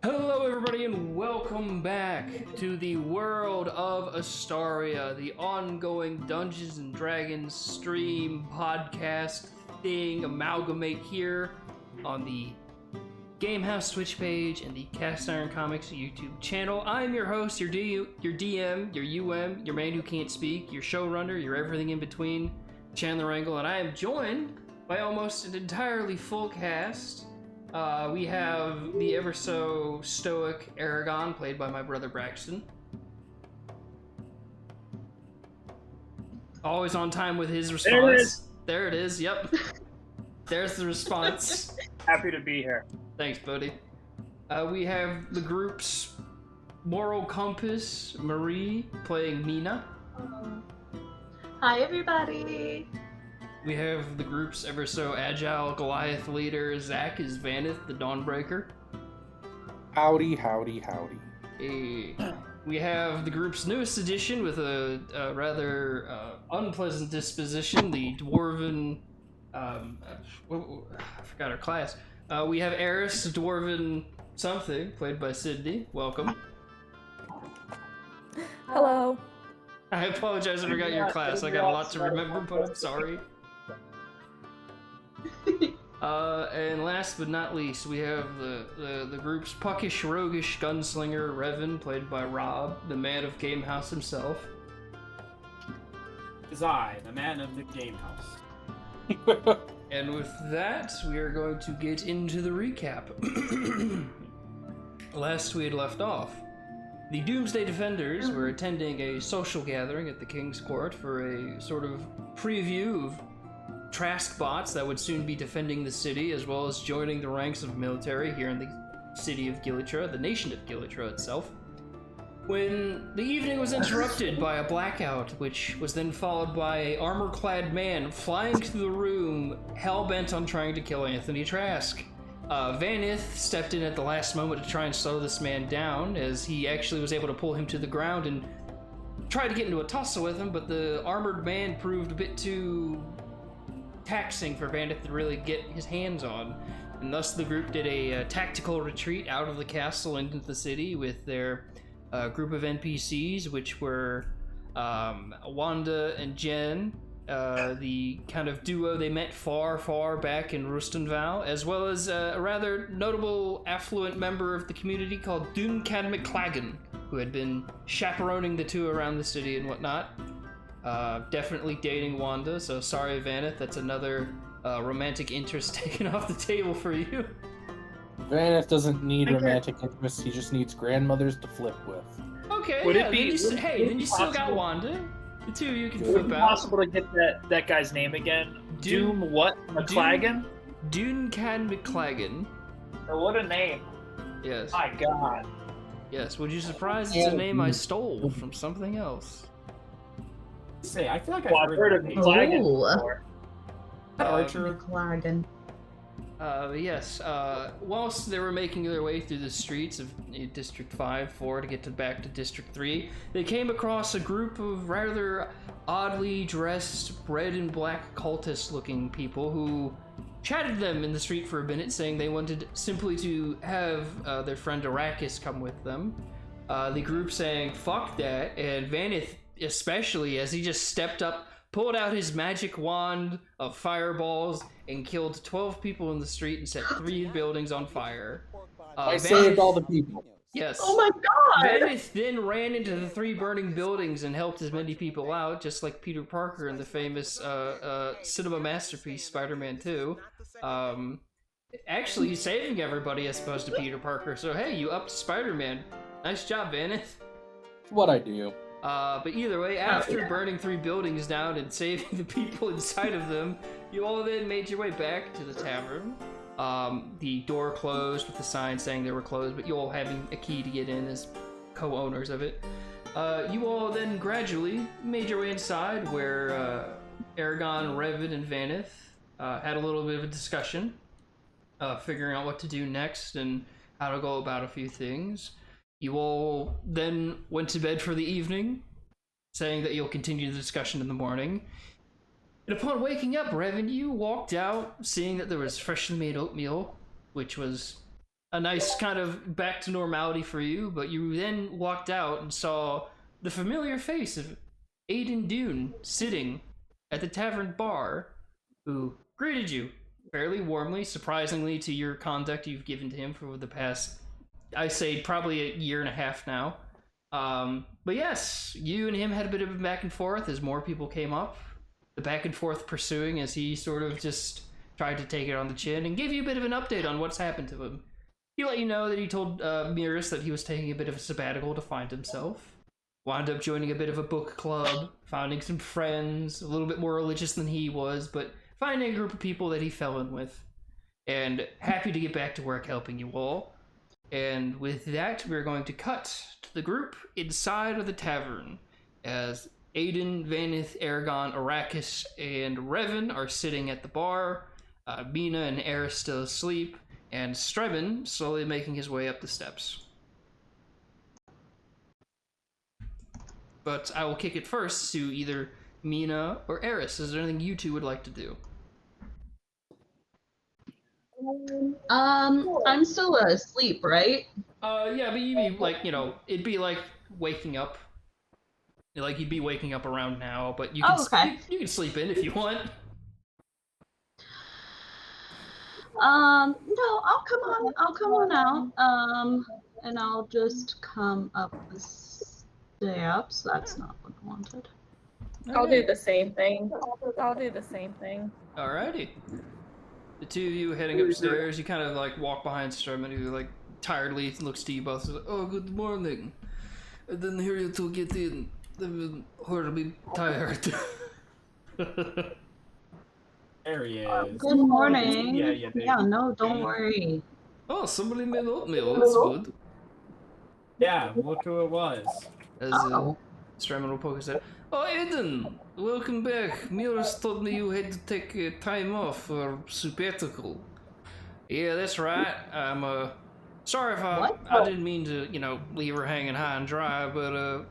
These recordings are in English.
Hello everybody and welcome back to the World of Astaria, the ongoing Dungeons & Dragons stream podcast thing amalgamate here on the Gamehouse Twitch page and the Cast Iron Comics YouTube channel. I'm your host, your DM, your UM, your man who can't speak, your showrunner, your everything in between, Chandler Angle, and I am joined by almost an entirely full cast. We have the ever so stoic Aragon, played by my brother Braxton. Always on time with his response. There it is, yep. There's the response. Happy to be here. Thanks, buddy. We have the group's moral compass, Marie, playing Mina. Hi, everybody. We have the group's ever so agile Goliath leader, Zach, is Vanith, the Dawnbreaker. Howdy, howdy, howdy. Hey. We have the group's newest addition with a rather unpleasant disposition, the Dwarven... I forgot her class. We have Eris, Dwarven something, played by Sydney. Welcome. Hello. I apologize I forgot your class. I got a lot to remember, but I'm sorry. And last but not least, we have the group's puckish, roguish gunslinger, Revan, played by Rob, the man of Gamehouse himself. Is I, the man of the Gamehouse. And with that, we are going to get into the recap. Last we had left off, the Doomsday Defenders were attending a social gathering at the King's Court for a sort of preview of Trask bots that would soon be defending the city, as well as joining the ranks of military here in the city of Gilitra, the nation of Gilitra itself. When the evening was interrupted by a blackout, which was then followed by an armor-clad man flying through the room, hell-bent on trying to kill Anthony Trask. Vanith stepped in at the last moment to try and slow this man down, as he actually was able to pull him to the ground and try to get into a tussle with him, but the armored man proved a bit too taxing for Vanith to really get his hands on, and thus the group did a tactical retreat out of the castle into the city with their group of NPCs, which were Wanda and Jen, the kind of duo they met far back in Rustenval, as well as a rather notable affluent member of the community called Duncan McClagan, who had been chaperoning the two around the city and whatnot. Definitely dating Wanda, so sorry Vanith, that's another romantic interest taken off the table for you. Vanith doesn't need romantic interests, he just needs grandmothers to flip with. Okay, Would yeah, it be, then you still got Wanda. The two of you can Would it flip be out. possible to get that guy's name again? Doom what? McClagan? Duncan McClagan. Oh, what a name. Yes. My god. Yes, would you surprise it's a name I stole from something else? Say, I feel like Well, I've heard of McClagan before. Archer. McLagan. Yes, whilst they were making their way through the streets of District 4 to get back to District 3, they came across a group of rather oddly dressed red and black cultist-looking people who chatted them in the street for a minute, saying they wanted simply to have their friend Arrakis come with them. The group saying, fuck that, and Vanith especially, as he just stepped up, pulled out his magic wand of fireballs and killed 12 people in the street and set 3 buildings on fire. I saved all the people. Yes. Oh my god! Vanith then ran into the 3 burning buildings and helped as many people out, just like Peter Parker in the famous cinema masterpiece Spider-Man 2. Actually, saving everybody as opposed to Peter Parker. So hey, you upped Spider-Man. Nice job, Vanith. It's what I do. But either way, after burning 3 buildings down and saving the people inside of them, you all then made your way back to the tavern. The door closed with the sign saying they were closed, but you all having a key to get in as co-owners of it. You all then gradually made your way inside where Aragon, Revan, and Vanith had a little bit of a discussion, figuring out what to do next and how to go about a few things. You all then went to bed for the evening, saying that you'll continue the discussion in the morning. And upon waking up, Revan, you walked out, seeing that there was freshly made oatmeal, which was a nice kind of back to normality for you, but you then walked out and saw the familiar face of Aiden Dune sitting at the tavern bar, who greeted you fairly warmly, surprisingly to your conduct you've given to him for the past, I say, probably a year and a half now. But yes, you and him had a bit of a back and forth as more people came up. The back and forth pursuing as he sort of just tried to take it on the chin and gave you a bit of an update on what's happened to him. He let you know that he told Miris that he was taking a bit of a sabbatical to find himself. Wound up joining a bit of a book club, finding some friends, a little bit more religious than he was, but finding a group of people that he fell in with. And happy to get back to work helping you all. And with that, we're going to cut to the group inside of the tavern as Aiden, Vanith, Aragon, Arrakis, and Revan are sitting at the bar. Mina and Eris still asleep, and Streben slowly making his way up the steps. But I will kick it first to either Mina or Eris. Is there anything you two would like to do? I'm still asleep, right? Yeah, but you'd be like, it'd be like waking up. Like you'd be waking up around now, but you can okay. you can sleep in if you want. No, I'll come on out. And I'll just come up the steps. That's not what I wanted. I'll do the same thing. I'll do the same thing. Alrighty. The two of you heading upstairs, you kind of like walk behind Strowman, who like tiredly looks to you both and says, "Oh, good morning. I didn't hear you to get in. I'm horribly tired." There he is. Good morning. Yeah, Yeah, no, don't worry. Oh, somebody made oatmeal. That's good. Yeah, look who it was. As Oh. Strowman will poke his head. Oh, Aiden, welcome back. Miras told me you had to take time off for sabbatical. Yeah, that's right. I'm sorry if I didn't mean to, leave her hanging high and dry, but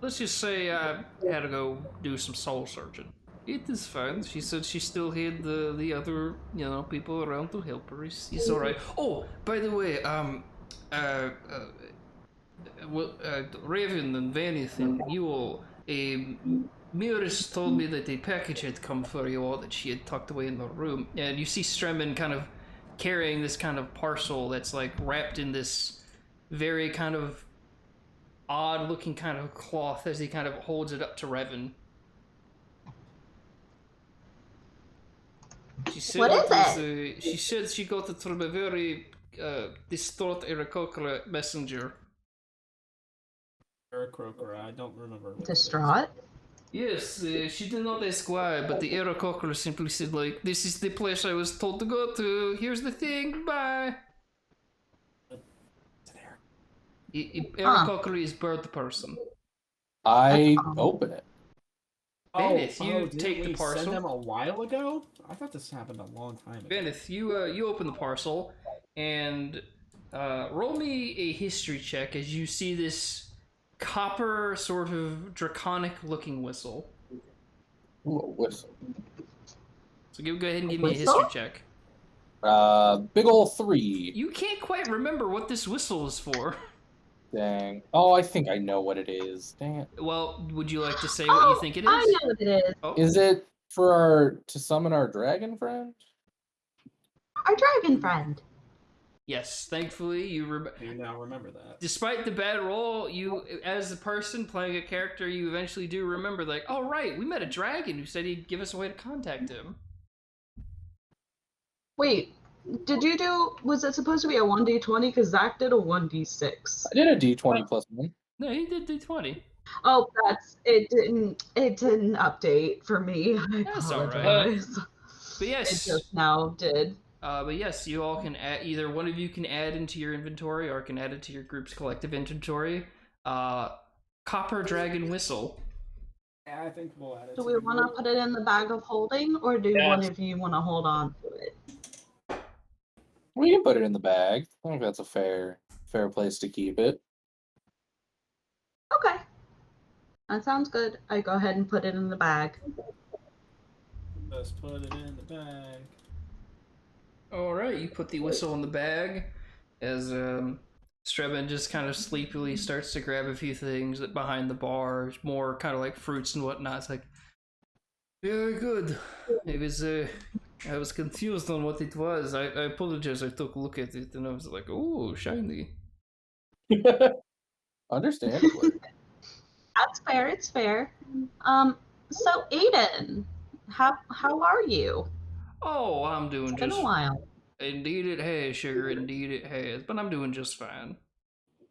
let's just say I had to go do some soul searching. It is fine. She said she still had the other, people around to help her. It's all right. Oh, by the way, Raven and Vanith and you all, Miris told me that a package had come for you all that she had tucked away in the room. And you see Stremmen kind of carrying this kind of parcel that's like wrapped in this very kind of odd looking kind of cloth as he kind of holds it up to Revan. She said What is it? She said she got it from a very distraught Irakokra messenger. Eric Croker, I don't remember. What Distraught? Yes, she did not ask why, but the Irakokra simply said, like, "This is the place I was told to go to. Here's the thing, bye." Irakokra is bird person. I open it. Vanith, you didn't take the we parcel. Send them a while ago? I thought this happened a long time ago. Vanith, you open the parcel and roll me a history check as you see this copper sort of draconic looking whistle. Ooh, a whistle. So go ahead and give me a history check. Big ol' 3. You can't quite remember what this whistle is for. Dang. Oh, I think I know what it is. Dang it. Well, would you like to say what you think it is? I know what it is. Oh. Is it for to summon our dragon friend? Our dragon friend. Yes, thankfully you Do you now remember that? despite the bad roll, you, as a person playing a character, you eventually do remember, like, oh right, we met a dragon who said he'd give us a way to contact him. Wait, was it supposed to be a 1d20? Because Zach did a 1d6. I did a d20 plus 1. No, he did D20. Oh, it didn't update for me. I That's all right. apologize. But It yes, just now did. but yes, you all can add, either one of you can add into your inventory or can add it to your group's collective inventory. Copper Dragon Whistle. Yeah, I think we'll add it. Do we want to put it in the bag of holding, or do Yes. one of you want to hold on to it? We can put it in the bag. I think that's a fair place to keep it. Okay. That sounds good. I go ahead and put it in the bag. Let's put it in the bag. Alright, you put the whistle in the bag, as Streben just kind of sleepily starts to grab a few things behind the bar, more kind of like fruits and whatnot. It's like, very good. It was I was confused on what it was. I apologize. I took a look at it and I was like, oh, shiny. Understandably. That's fair. It's fair. So Aiden, how are you? Oh, I'm doing It's been just a while. indeed it has, sugar. Indeed it has. But I'm doing just fine.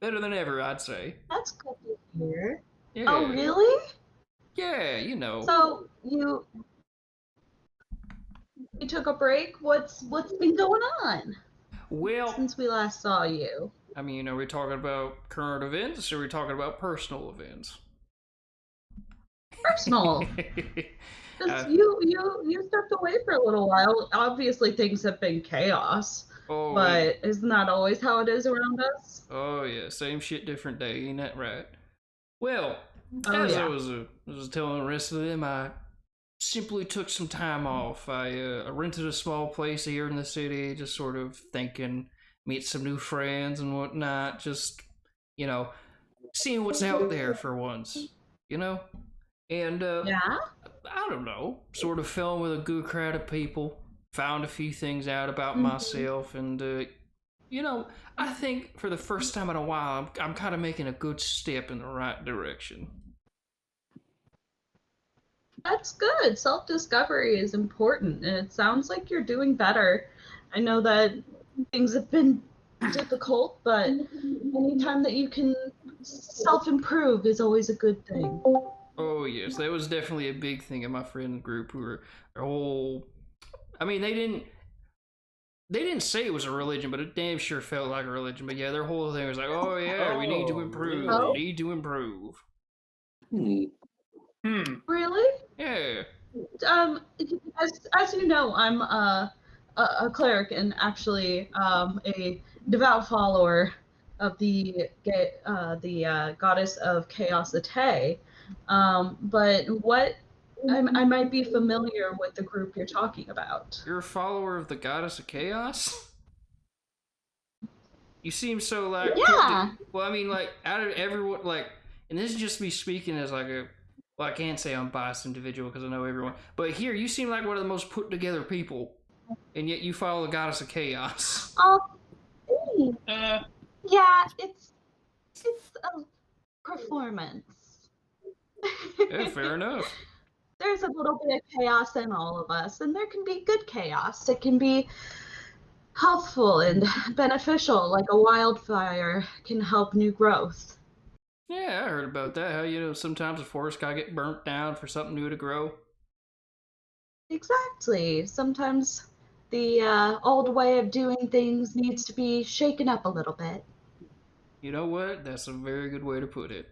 Better than ever, I'd say. That's good to hear. Yeah. Oh, really? Yeah, you know. So you took a break? What's been going on Well, since we last saw you? I mean, are we talking about current events or are we talking about personal events? Personal. Because you stepped away for a little while. Obviously, things have been chaos, oh, but isn't that always how it is around us? oh yeah, same shit, different day, ain't that right? Well, Oh as I yeah. was telling the rest of them, I simply took some time off. I rented a small place here in the city, just sort of thinking, meet some new friends and whatnot. Just you know, seeing what's out there for once, you know. And Yeah. I don't know, sort of fell in with a good crowd of people. Found a few things out about Mhm. myself, and you know, I think for the first time in a while, I'm kind of making a good step in the right direction. That's good. Self-discovery is important, and it sounds like you're doing better. I know that things have been difficult, but anytime that you can self-improve is always a good thing. Oh yes, that was definitely a big thing in my friend group who were their whole. I mean, they didn't say it was a religion, but it damn sure felt like a religion. But yeah, their whole thing was like, oh yeah, we need to Oh, improve. Oh, We need to improve. Hmm. really? Yeah. Um, as you know, I'm a cleric and actually a devout follower of the goddess of chaos, Ate. But I might be familiar with the group you're talking about. You're a follower of the goddess of chaos? You seem so like put to. Yeah. Well, I mean, like out of everyone, like, and this is just me speaking as like a. Well, I can't say I'm biased individual because I know everyone, but here you seem like one of the most put together people, and yet you follow the goddess of chaos. Oh, Uh, yeah. It's a performance. Yeah, fair enough. There's a little bit of chaos in all of us, and there can be good chaos. It can be helpful and beneficial, like a wildfire can help new growth. Yeah, I heard about that. How sometimes a forest gotta get burnt down for something new to grow. Exactly. Sometimes the old way of doing things needs to be shaken up a little bit. You know what? That's a very good way to put it.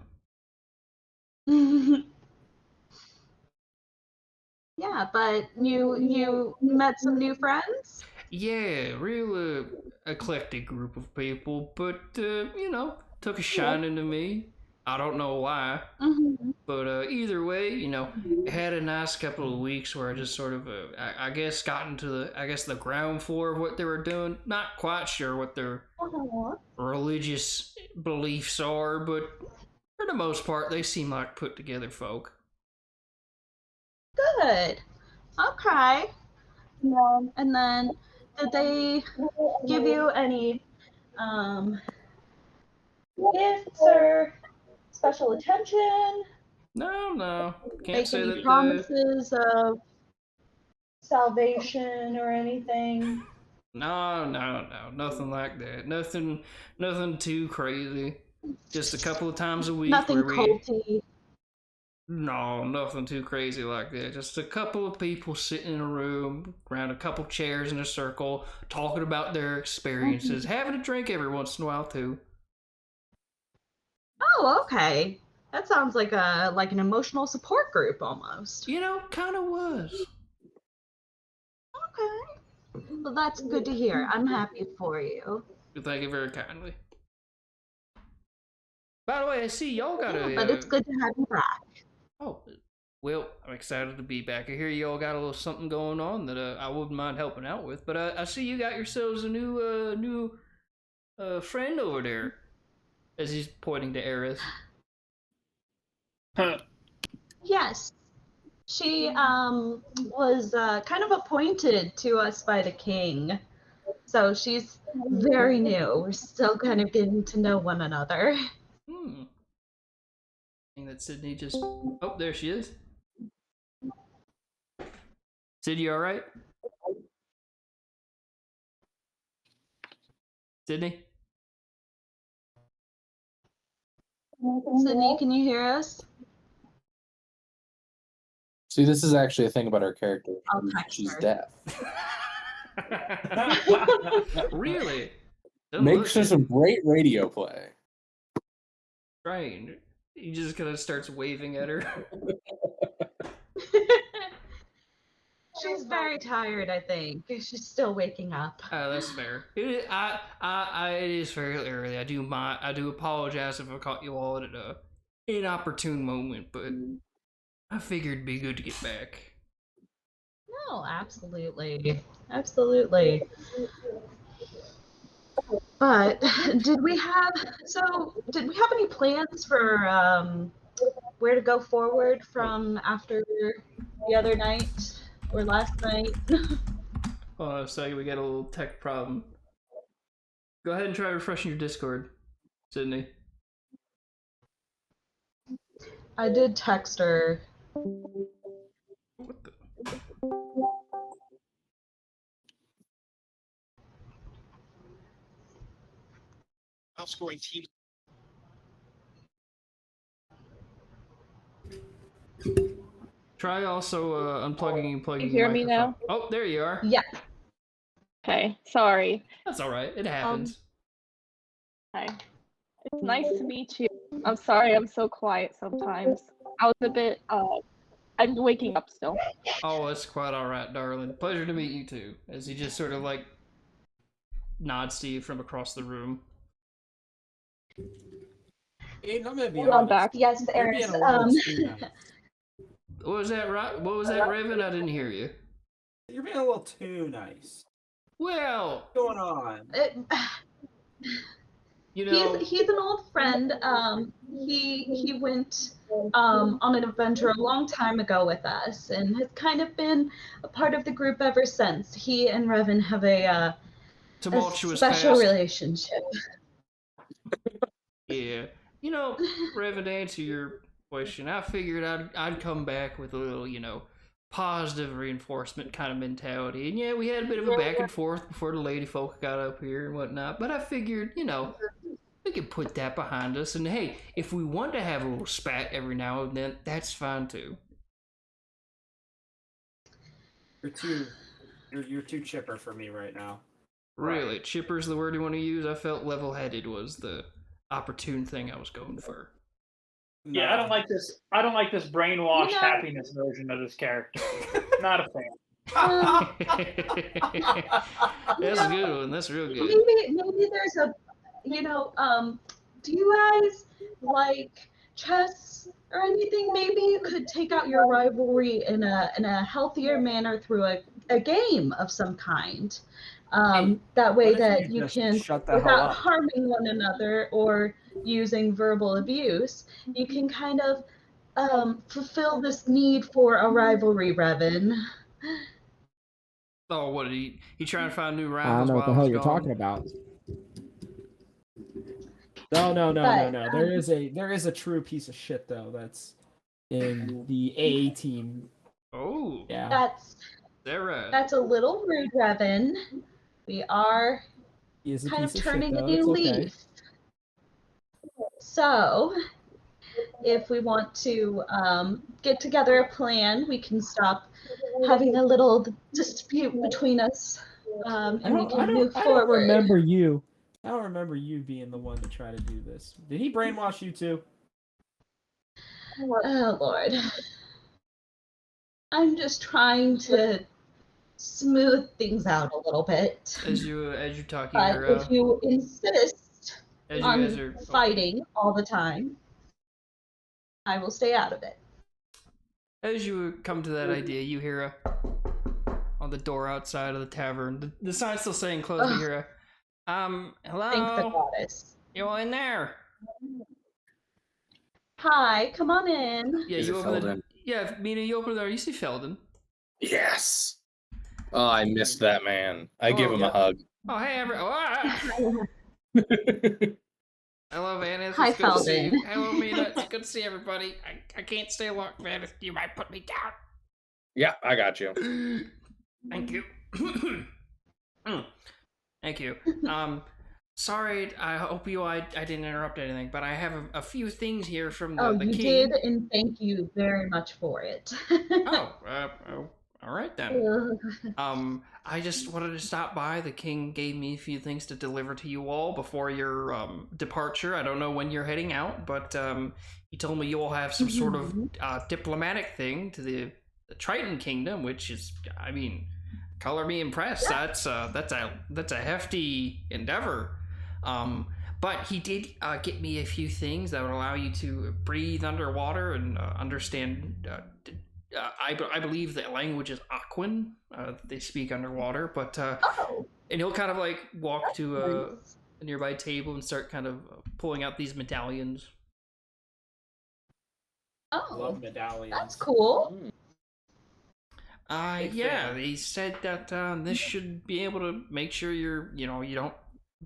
Yeah, but you met some new friends? Yeah, real eclectic group of people, but took a shine to me. I don't know why, Hmm. but either way, I had a nice couple of weeks where I just sort of, I guess, got into the ground floor of what they were doing. Not quite sure what their religious beliefs are, but for the most part, they seem like put together folk. Good. Okay. And then did they give you any um, gifts or special attention? No, no, can't Make say any that the. promises of salvation or anything? No, no, no, nothing like that. Nothing too crazy. Just a couple of times a week Nothing where we. culty. No, nothing too crazy like that. Just a couple of people sitting in a room around a couple chairs in a circle, talking about their experiences, having a drink every once in a while too. Oh, okay. That sounds like an emotional support group almost. Kind of was. Okay. Well, that's good to hear. I'm happy for you. Thank you very kindly. By the way, I see y'all got Yeah, a. but it's good to have you back. Oh, well, I'm excited to be back. I hear y'all got a little something going on that I wouldn't mind helping out with. But I see you got yourselves a new friend over there, as he's pointing to Eris. Yes. She was kind of appointed to us by the king. So she's very new. We're still kind of getting to know one another. I think that Sydney just... Oh, there she is. Sid, you alright? Sydney? Sydney, can you hear us? See, this is actually a thing about her character. I'll text She's her. deaf. Really? Doesn't Makes look for some great radio play. strange. He just kind of starts waving at her. She's very tired, I think. She's still waking up. That's fair. It is fairly early. I do apologize if I caught you all at an inopportune moment, but I figured it'd be good to get back. No, absolutely. Absolutely. But did we have any plans for where to go forward from after the other night or last night? Hold on a second, we got a little tech problem. Go ahead and try refreshing your Discord, Sydney. I did text her. What the? Outscoring teams. Try also unplugging and plugging. You hear your me microphone. now? Oh, there you are. Yeah. Okay, sorry. That's all right. It happens. Hi. It's nice to meet you. I'm sorry I'm so quiet sometimes. I was a bit, I'm waking up still. Oh, it's quite all right, darling. Pleasure to meet you too. As he just sort of like nods to you from across the room. Aiden, I'm gonna be I'm honest. back. Yes, You're Eris. being a little too nice. What was that, right? What was that, Raven? I didn't hear you. You're being a little too nice. Well, What's going on? you know, He's an old friend. He went on an adventure a long time ago with us, and has kind of been a part of the group ever since. He and Revan have a tumultuous special past. relationship. Yeah. You know, Raven, to answer your question, I figured I'd come back with a little, positive reinforcement kind of mentality. And yeah, we had a bit of a back and forth before the lady folk got up here and whatnot. But I figured, we could put that behind us. And hey, if we want to have a little spat every now and then, that's fine too. You're too chipper for me right now. Really, chipper's the word you want to use? I felt level-headed was the opportune thing I was going for. Yeah, I don't like this. I don't like this brainwashed happiness version of this character. Not a fan. That's a good one. That's real good. Maybe there's a, do you guys like chess or anything? Maybe you could take out your rivalry in a healthier manner through a game of some kind. That way what if that you you just can, shut the hell without up? harming one another or using verbal abuse, you can kind of fulfill this need for a rivalry, Revan. Oh, what did he trying to find new I rivals don't know what while the I hell was you're gone? talking about. No. There is a true piece of shit though that's in the A team. Oh, Yeah. That's right. That's a little rude, Revan. We are He is a kind of piece of turning shit a though. new It's okay. leaf. So, if we want to get together a plan, we can stop having a little dispute between us, and we can move I don't forward. remember you. I don't remember you being the one to try to do this. Did he brainwash you too? Oh Lord, I'm just trying to smooth things out a little bit. As you're talking, But if you insist as you on guys are fighting all the time, I will stay out of it. As you come to that idea, you hear on the door outside of the tavern. The sign's still saying closed, but you hear Thank the Hello? goddess. You all in there? Hi, come on in. Yeah, Is you it open the... Felden? Yeah, Mina, you open the door. You see Felden. Yes. Oh, I missed that man. I give him a Hello. hug. Oh, hey, Hello, Vanis. Hi, It's good to see you. Felden. Hello, Mina. It's good to see everybody. I can't stay long, Vanis. You might put me down. Yeah, I got you. Thank you. Thank you. Sorry, I hope I didn't interrupt anything, but I have a few things here from the You king. did, and thank you very much for it. Oh, all right then. I just wanted to stop by. The king gave me a few things to deliver to you all before your departure. I don't know when you're heading out, but he told me you all have some sort of diplomatic thing to the Triton Kingdom, which is, I mean, color me impressed. Yeah. That's a hefty endeavor. But he did get me a few things that would allow you to breathe underwater and understand. I believe the language is Aquan. They speak underwater, but and he'll kind of like walk to a nearby table and start kind of pulling out these medallions. Love medallions. That's cool. Yeah, he said that this should be able to make sure you don't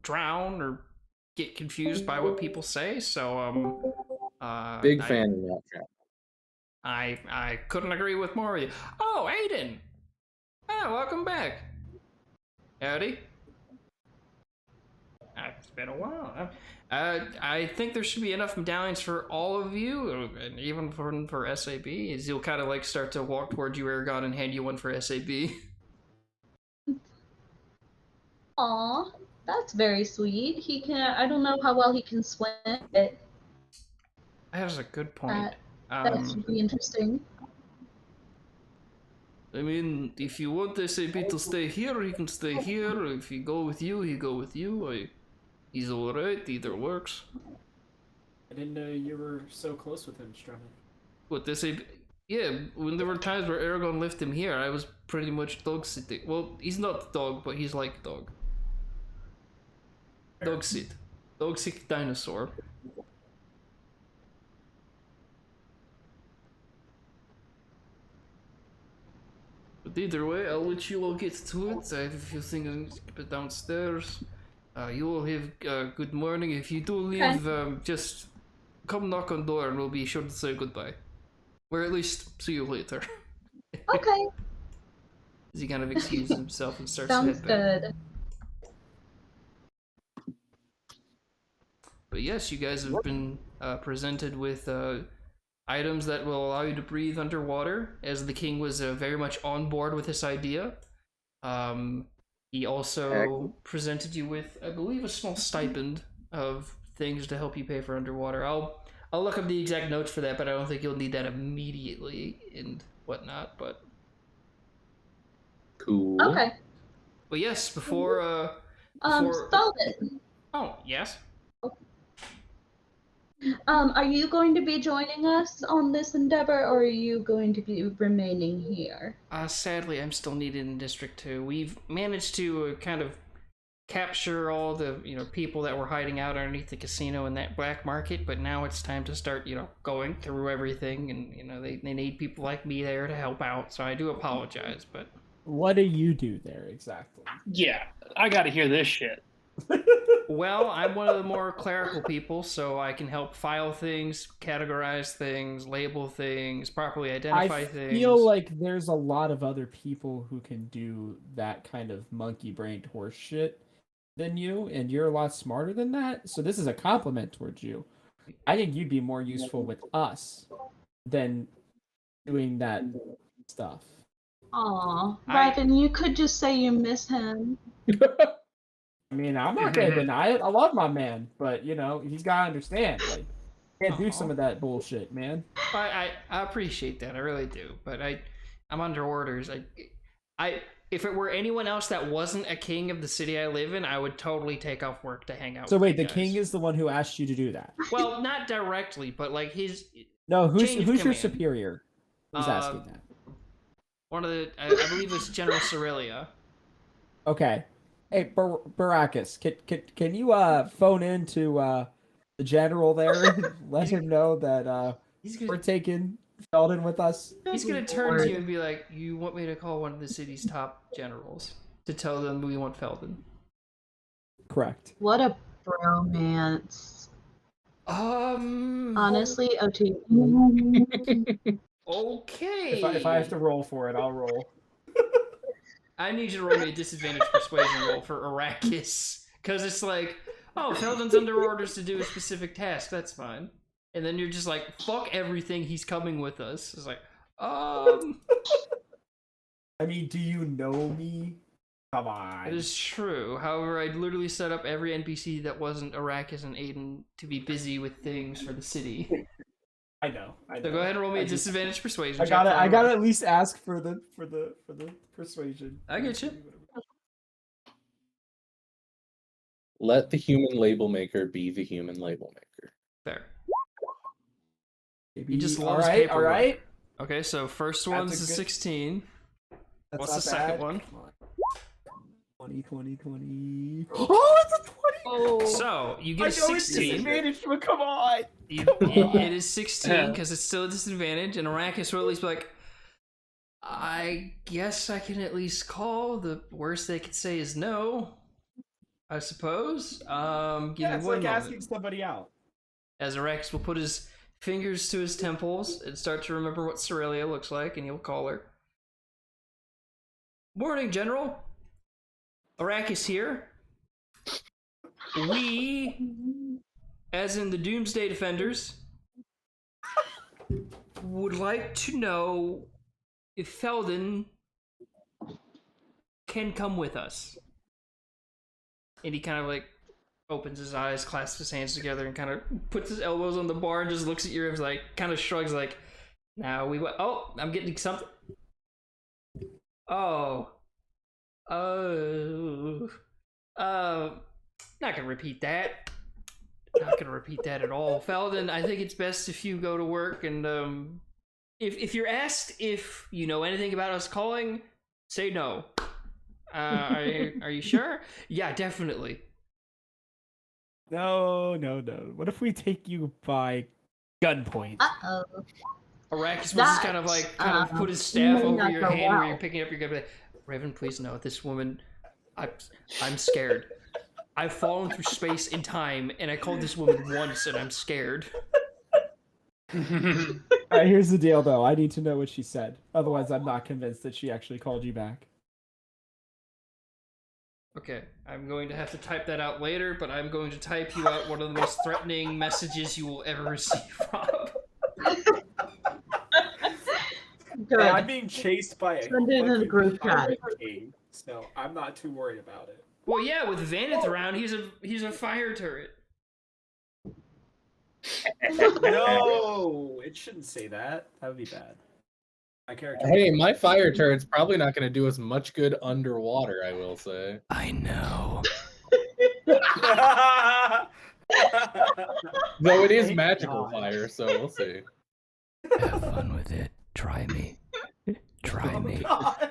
drown or get confused by what people say. So Big fan of that trap. I couldn't agree with more of you. Oh, Aiden! Welcome back. Howdy. It's been a while. I think there should be enough medallions for all of you, and even for SAB, as you'll kind of like start to walk towards you, Aragon, and hand you one for SAB. Aw, that's very sweet. He can. I don't know how well he can swim, but That's a good point. that should be interesting. I mean, if you want SAB to stay here, he can stay here. If he go with you, he go with you. He's alright, either works. I didn't know you were so close with him, Strumman. What, SAB? Yeah, when there were times where Aragon left him here, I was pretty much dog sitting. Well, he's not dog, but he's like dog. Dog sit. Dog sit dinosaur. But either way, I'll let you all get to it. I have a few things downstairs. You all have good morning. If you do leave, just come knock on door and we'll be sure to say goodbye. Or at least see you later. Okay. As he kind of excuses himself and starts Sounds to head back. good. But yes, you guys have been presented with items that will allow you to breathe underwater, as the king was very much on board with this idea. He also presented you with, I believe, a small stipend of things to help you pay for underwater. I'll look up the exact notes for that, but I don't think you'll need that immediately and whatnot. But cool. Okay. But yes, before Felden. Oh yes. Are you going to be joining us on this endeavor, or are you going to be remaining here? Sadly, I'm still needed in District 2. We've managed to kind of capture all the people that were hiding out underneath the casino in that black market, but now it's time to start going through everything, and they need people like me there to help out. So I do apologize, but what do you do there exactly? Yeah, I got to hear this shit. Well, I'm one of the more clerical people, so I can help file things, categorize things, label things, properly identify things. I feel like there's a lot of other people who can do that kind of monkey-brained horse shit than you, and you're a lot smarter than that, so this is a compliment towards you. I think you'd be more useful with us than doing that stuff. Aw, Raven, you could just say you miss him. I mean, I'm not gonna deny it. I love my man, but he's gotta understand. Like, can't do some of that bullshit, man. I appreciate that. I really do. But I'm under orders. If it were anyone else that wasn't a king of the city I live in, I would totally take off work to hang out. So with wait, you the guys. king is the one who asked you to do that? Well, not directly, but like his. No, who's your command. superior? Who's asking that? One of the, I believe it's General Cerelia. Okay. Hey, Baracus, can you phone in to the general there and let him know that we're taking Sheldon with us? He's gonna turn to you and be like, "You want me to call one of the city's top generals to tell them we want Feldon?" Correct. What a bromance. Honestly, OT. Okay. If I have to roll for it, I'll roll. I need you to roll me a disadvantage persuasion roll for Arrakis, because it's like, oh, Feldon's under orders to do a specific task. That's fine. And then you're just like, fuck everything. He's coming with us. It's like, I mean, do you know me? Come on. It is true. However, I'd literally set up every NPC that wasn't Arrakis and Aiden to be busy with things for the city. I know. So go ahead and roll me a disadvantage persuasion. I gotta at least ask for the persuasion. I get you. Let the human label maker be the human label maker. Fair. Maybe, He just all loves right, paperwork. all right. Okay, so first one's a 16. That's What's not the second bad. one? 20. Oh, it's a 20! Oh. So, you get a 16. Disadvantage, but come on! It is 16 because it's still a disadvantage, and Arrakis will at least be like, I guess I can at least call. The worst they could say is no, I suppose. Give me It's one like moment. asking somebody out. As Arrakis will put his fingers to his temples and start to remember what Cerelia looks like, and he'll call her. Morning, General. Arrakis here. We, as in the Doomsday Defenders, would like to know if Feldon can come with us. And he kind of like opens his eyes, clasps his hands together, and kind of puts his elbows on the bar and just looks at you and like kind of shrugs like, now we went. Oh, I'm getting something. Oh. Not gonna repeat that. Not gonna repeat that at all. Feldon, I think it's best if you go to work and if you're asked if you know anything about us calling, say no. Are you sure? Yeah, definitely. No. What if we take you by gunpoint? Uh-oh. Arrakis will just kind of put his staff may over not your go hand where well. you're picking up your gun. Like, Raven, please know this woman. I'm scared. I've fallen through space and time, and I called this woman once, and I'm scared. Alright, here's the deal, though. I need to know what she said. Otherwise, I'm not convinced that she actually called you back. Okay, I'm going to have to type that out later, but I'm going to type you out one of the most threatening messages you will ever receive, Rob. Good. Hey, I'm being chased by a Send it in a group chat. king, so I'm not too worried about it. Well, yeah, with Vanith around, he's a fire turret. No, it shouldn't say that. That would be bad. My character. Hey, my fire turret's probably not going to do us much good underwater, I will say. I know. Though it is Thank magical God. fire, so we'll see. Have fun with it. Try me. Try Oh, me. God.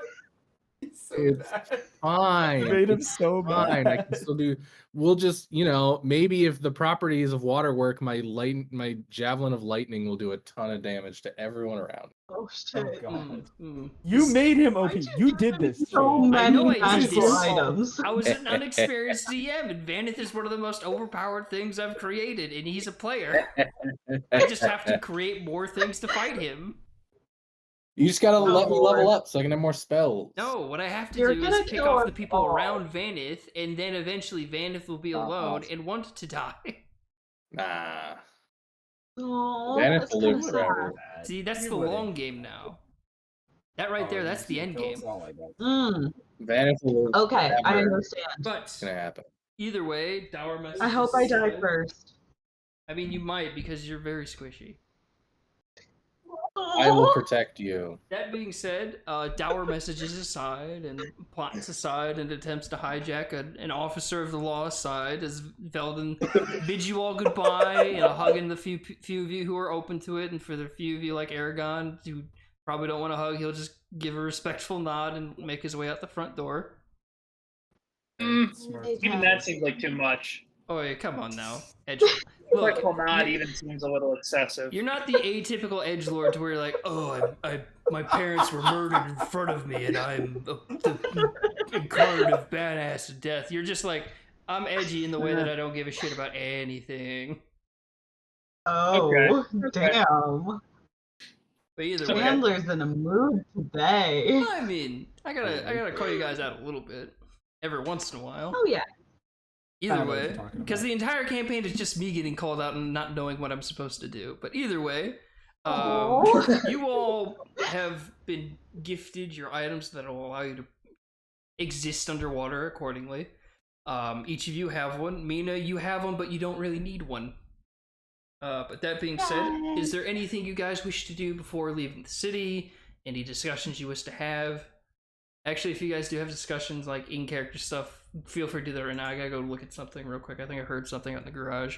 It's so It's bad. Fine. You made him It's so fine. bad. I can still do. We'll just, maybe if the properties of water work, my javelin of lightning will do a ton of damage to everyone around. Oh Oh, shit. God. Mm. You made him OP. You did this. So Shane. I know many I did magical this. items. I was an unexperienced DM, and Vanith is one of the most overpowered things I've created, and he's a player. I just have to create more things to fight him. You just gotta let me Lord. level up so I can have more spells. No, what I have to You're do is gonna pick kill off us the people all. around Vanith, and then eventually Vanith will be alone and want to die. Nah. Oh, Vanith that's will kind live of forever. sad. See, that's You the wouldn't. long game now. That right there, that's the end game. Vanith will live Okay, I forever. understand. But It's gonna happen. either way, Dour messages. I hope I die aside- first. I mean, you might because you're very squishy. I will protect you. That being said, dour messages aside and plots aside and attempts to hijack an officer of the law aside, as Veldon bids you all goodbye and a hug in the few of you who are open to it, and for the few of you like Aragon who probably don't want to hug, he'll just give a respectful nod and make his way out the front door. Smart. Even that seems like too much. Oh, yeah, come on now. Look, Look, not you- even seems a little excessive. you're not the atypical edgelord to where you're like, oh, my parents were murdered in front of me, and I'm the incarnate of badass death. You're just like, I'm edgy in the way that I don't give a shit about anything. Oh, Okay. damn. But either way, Chandler's in a mood today. I mean, I gotta call you guys out a little bit every once in a while. Oh, yeah. Either I know what way, you're talking because about. the entire campaign is just me getting called out and not knowing what I'm supposed to do. But either way, Oh. you all have been gifted your items that will allow you to exist underwater accordingly. Each of you have one. Mina, you have one, but you don't really need one. But that being said, is there anything you guys wish to do before leaving the city? Any discussions you wish to have? Actually, if you guys do have discussions, like in-character stuff, feel free to do that right now. I gotta go look at something real quick. I think I heard something out in the garage.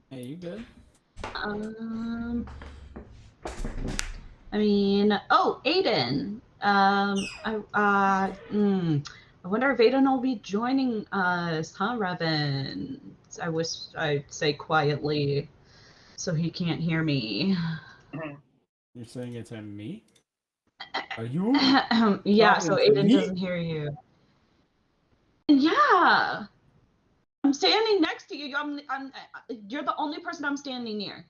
Hey, you good? I mean, oh, Aiden. I wonder if Aiden will be joining us, huh, Revan? I wish I'd say quietly, so he can't hear me. You're saying it to me? Are you? Yeah, so Talking to Aiden me? doesn't hear you. Yeah, I'm standing next to you. You're the only person I'm standing near.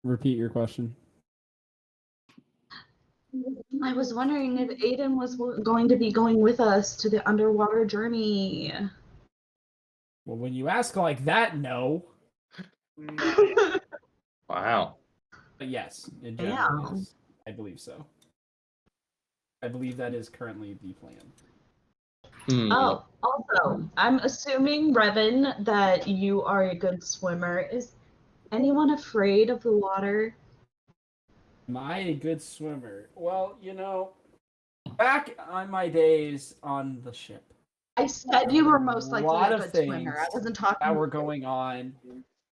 Repeat your question. I was wondering if Aiden was going to be going with us to the underwater journey. Well, when you ask like that, no. Wow. But yes, in general, Damn. yes. I believe so. I believe that is currently the plan. Oh, also, I'm assuming, Revan, that you are a good swimmer. Is anyone afraid of the water? Am I a good swimmer? Well, back on my days on the ship, I said you were most likely lot a of good things swimmer. I wasn't talking that were going on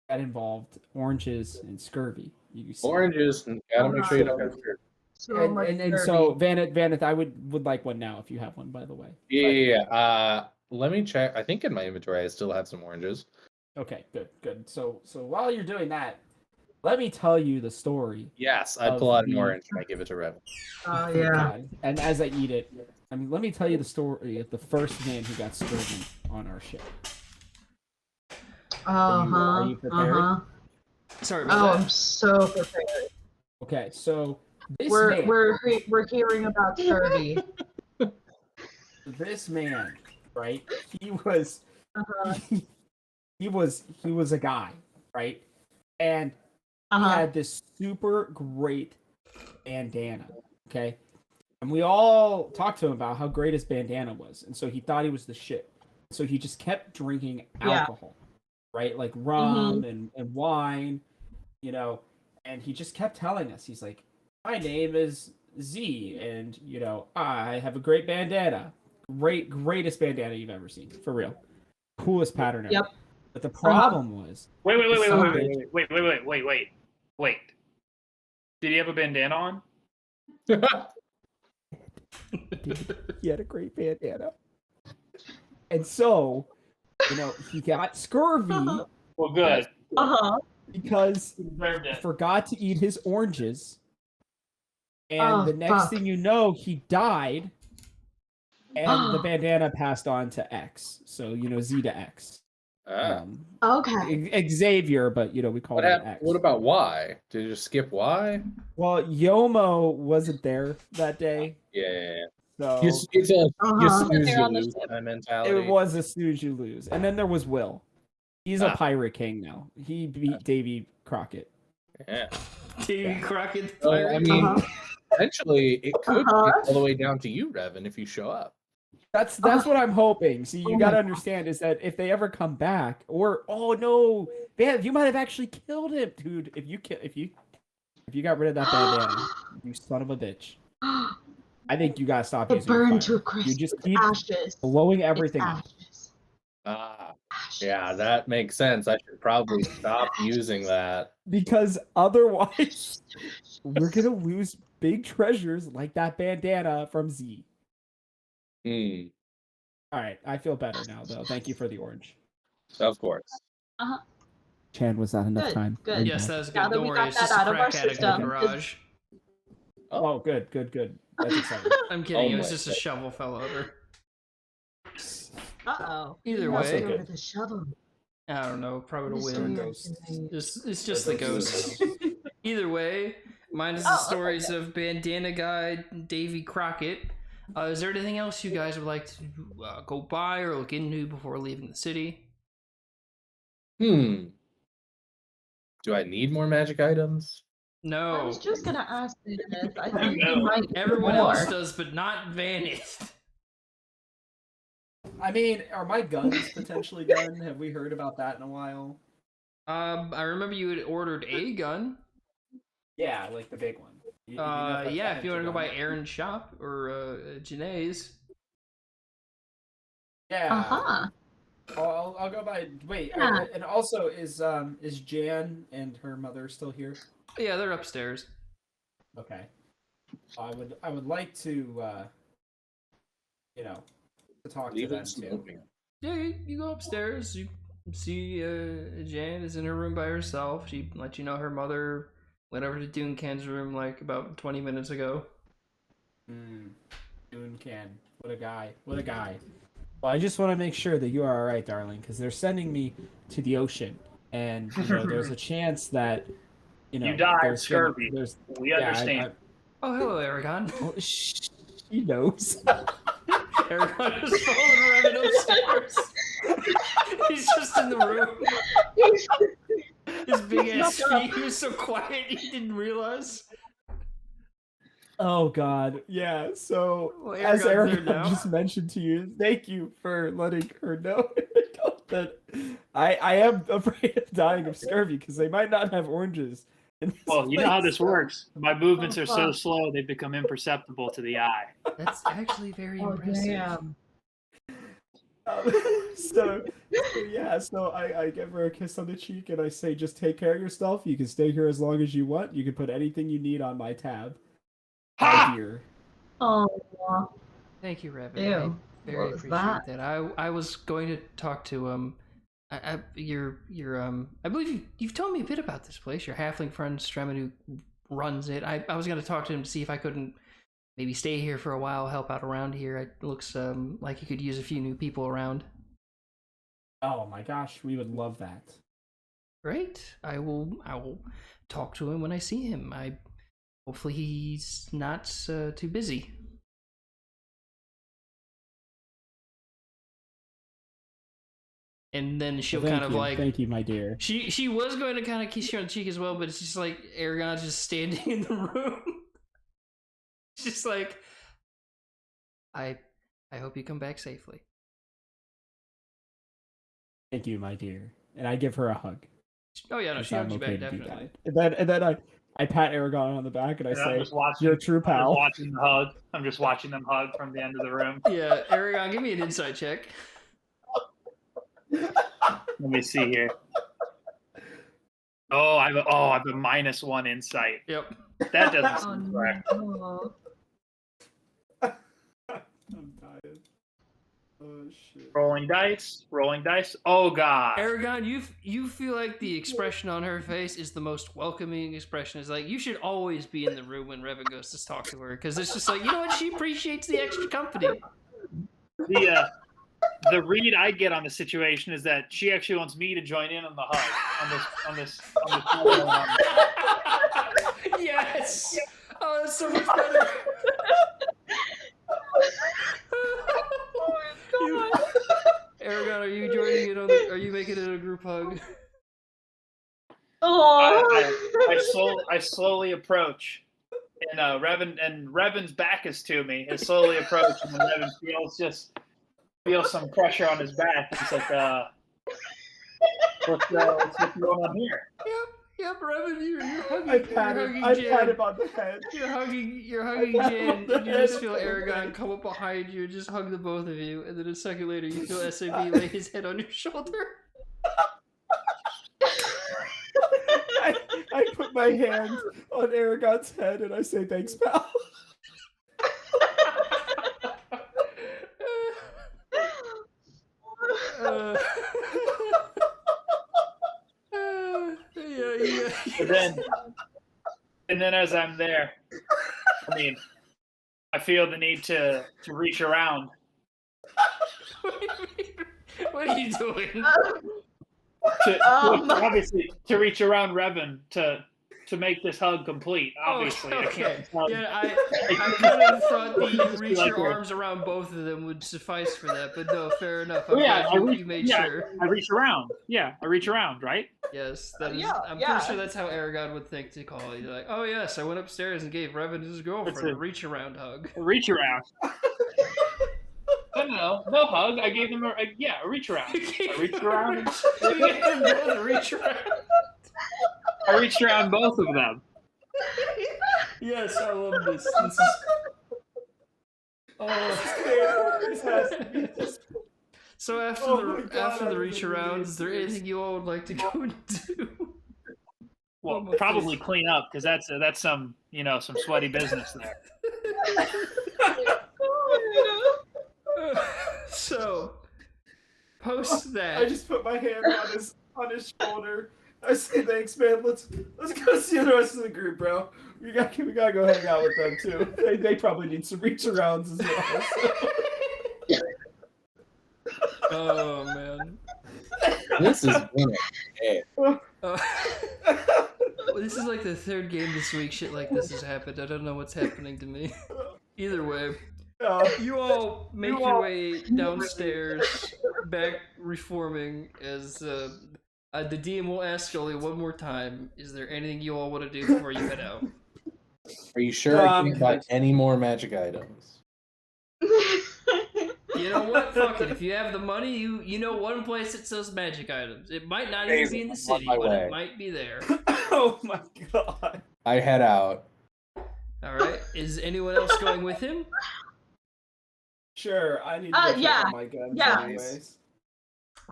that involved oranges and scurvy. You see. Oranges, and gotta make sure you don't have sugar. so much And so Vanith, I would like one now if you have one, by the way. Yeah. Let me check. I think in my inventory I still have some oranges. Okay, good. So while you're doing that, let me tell you the story. Yes, I Of pull out an the- orange and I give it to Revan. Oh, Thank yeah. God. And as I eat it, let me tell you the story of the first man who got scurvy on our ship. Are you prepared? Sorry Oh, about I'm that. so prepared. Okay, so this We're man, we're hearing about scurvy. this man, right? He was Uh-huh. he was a guy, right? And he Uh-huh. had this super great bandana, okay? And we all talked to him about how great his bandana was, and so he thought he was the shit. So he just kept drinking Yeah. alcohol, right? Like rum and wine, and he just kept telling us, he's like, my name is Z, and I have a great bandana. Greatest bandana you've ever seen, for real. Coolest pattern ever. Yep. But the problem was Wait. Did he have a bandana on? he had a great bandana. And so, he got scurvy Well, good. Uh-huh. because He deserved he it. forgot to eat his oranges. And Oh, the next fuck. thing you know, he died. And the bandana passed on to X. So, Z to X. Okay. Xavier, but we call What him happened? X. What about Y? Did you just skip Y? Well, Yomo wasn't there that day. Yeah. So It's a you Uh-huh. snooze, They're you on the lose ship. kind of mentality. it was a snooze you lose. And then there was Will. He's a pirate king now. He beat Davy Crockett. Yeah. Davy Crockett, So, I pirate. mean, Uh-huh. eventually it could Uh-huh. get all the way down to you, Revan, if you show up. That's what I'm hoping. See, you Oh gotta my understand is that if they ever come back, or oh no, man, you might have actually killed him, dude. If you got rid of that bandana, you son of a bitch. I think you gotta stop It using burned fire. to a crisp. You just It's keep ashes. blowing It's everything up. ashes. Ah, yeah, that makes sense. I should probably stop using that. Because otherwise, we're gonna lose big treasures like that bandana from Z. Hmm. All right, I feel better now, though. Thank you for the orange. Of course. Uh-huh. Chan, was that enough Good, time? good. Are you Yes, back? that was Now good. that Don't we worry, got it's that just a out of our crack addict in the system, garage. Oh, good. That's exciting. I'm kidding. Oh It was my just a God. shovel fell over. Uh-oh. Either Who way. knocked over the shovel? I don't know. Probably the Mystery wind. ghosts. tonight. It's just the ghosts. Either way, minus the Oh, okay, stories of Bandana Guy, Davy Crockett. Is there anything else you guys would like to go by or look into before leaving the city? Do I need more magic items? No. I was just gonna ask this. I think No. you might Everyone more. else does, but not Vanished. I mean, are my guns potentially done? Have we heard about that in a while? I remember you had ordered a gun. Yeah, like the big one. You know if Yeah, if you want to go by done? Aaron's shop or Janae's. Yeah. Uh-huh. I'll go by. Wait, Yeah. and also is Jan and her mother still here? Yeah, they're upstairs. Okay. I would like to to talk Leave to it them too. smoking. Yeah, you go upstairs. You see Jan is in her room by herself. She let you know her mother went over to Duncan's room like about 20 minutes ago. Duncan, what a guy! What a guy! Well, I just want to make sure that you are all right, darling, because they're sending me to the ocean, and there's a chance that You died there's scurvy. There's We understand. Oh, hello, Aragon. She knows. Aragon is following Revan upstairs. He's just in the room. His big ass feet. He was so quiet he didn't realize. Oh God, yeah. So Well, as Aragon's there Eric now. just mentioned to you, thank you for letting her know that I am afraid of dying of scurvy because they might not have oranges. In this Well, you know how place, this so- works. My movements are so fuck. slow they become imperceptible to the eye. That's actually very Oh, impressive. damn. So yeah, so I give her a kiss on the cheek and I say, just take care of yourself. You can stay here as long as you want. You can put anything you need on my tab. Ha! My dear. Oh, Thank you, Revan. Ew. I very What was appreciate that? that. I was going to talk to your I believe you've told me a bit about this place. Your halfling friend Stremin who runs it. I was going to talk to him to see if I couldn't maybe stay here for a while, help out around here. It looks like you could use a few new people around. Oh my gosh, we would love that. Great. I will talk to him when I see him. Hopefully he's not too busy. And then she'll Well, kind of like thank you, my dear. she was going to kind of kiss you on the cheek as well, but it's just like Aragon's just standing in the room. It's just like I hope you come back safely. Thank you, my dear. And I give her a hug. Oh yeah, no, Because she hugs you back to do definitely. that. And then I pat Aragon on the back and I And I'm say, just watching, "You're a true I'm just pal." watching the hug. I'm just watching them hug from the end of the room. Yeah, Aragon, give me an insight check. Let me see here. Oh, I have a -1 insight. Yep. That doesn't Oh, seem correct. no. I'm dying. Oh shit. Rolling dice. Rolling dice. Oh god. Aragon, you feel like the expression on her face is the most welcoming expression. It's like you should always be in the room when Revan goes to talk to her, because it's just like, you know what, she appreciates the extra company. The read I get on the situation is that she actually wants me to join in on the hug on this. Yes. Oh, that's so much better. Aragon, are you joining in on the? Are you making it a group hug? Oh. I slowly approach, and Revan's back is to me. I slowly approach, and then Revan feels some pressure on his back. He's like, what's going on here? Yep, Revan, you're hugging. I pat him on the head. You're hugging pat Jan, him on the and you head. just feel Aragon come up behind you and just hug the both of you, and then a second later you feel SAB lay his head on your shoulder. I put my hand on Aragon's head and I say, "Thanks, pal." Yeah. And then as I'm there, I mean, I feel the need to reach around. What are you doing? Obviously, to reach around Revan to make this hug complete. Obviously, I Okay. can't hug. Yeah, I kind of thought the Just reach like your a- arms around both of them would suffice for that, but no, fair enough. Oh, yeah, glad I reach, you made yeah, sure. I reach around. Yeah, I reach around, right? Yes, that is. Yeah, I'm yeah. pretty sure that's how Aragon would think to call you. Like, oh yes, I went upstairs and gave Revan his girlfriend a reach around hug. A reach around. No hug. I gave them a reach around. I reached around. You gave them both a reach around. I reached around both of them. Yes, I love this. So after the reach around, is there anything you all would like to go and do? Well, probably clean up because that's some some sweaty business there. So post that. I just put my hand on his shoulder. I say, thanks, man. Let's go see the rest of the group, bro. We gotta go hang out with them too. They probably need some reach arounds as well. So. Oh man. This is winning. This is like the third game this week. Shit like this has happened. I don't know what's happening to me. Either way, you all make your way downstairs, back reforming. As the DM will ask only one more time: is there anything you all want to do before you head out? Are you sure I can't buy any more magic items? You know what? Fuck it. If you have the money, you know one place that sells magic items. It might not even be in the city, but it might be there. Oh my god. I head out. Alright. Is anyone else going with him? Sure, I need to go check out my guns anyways.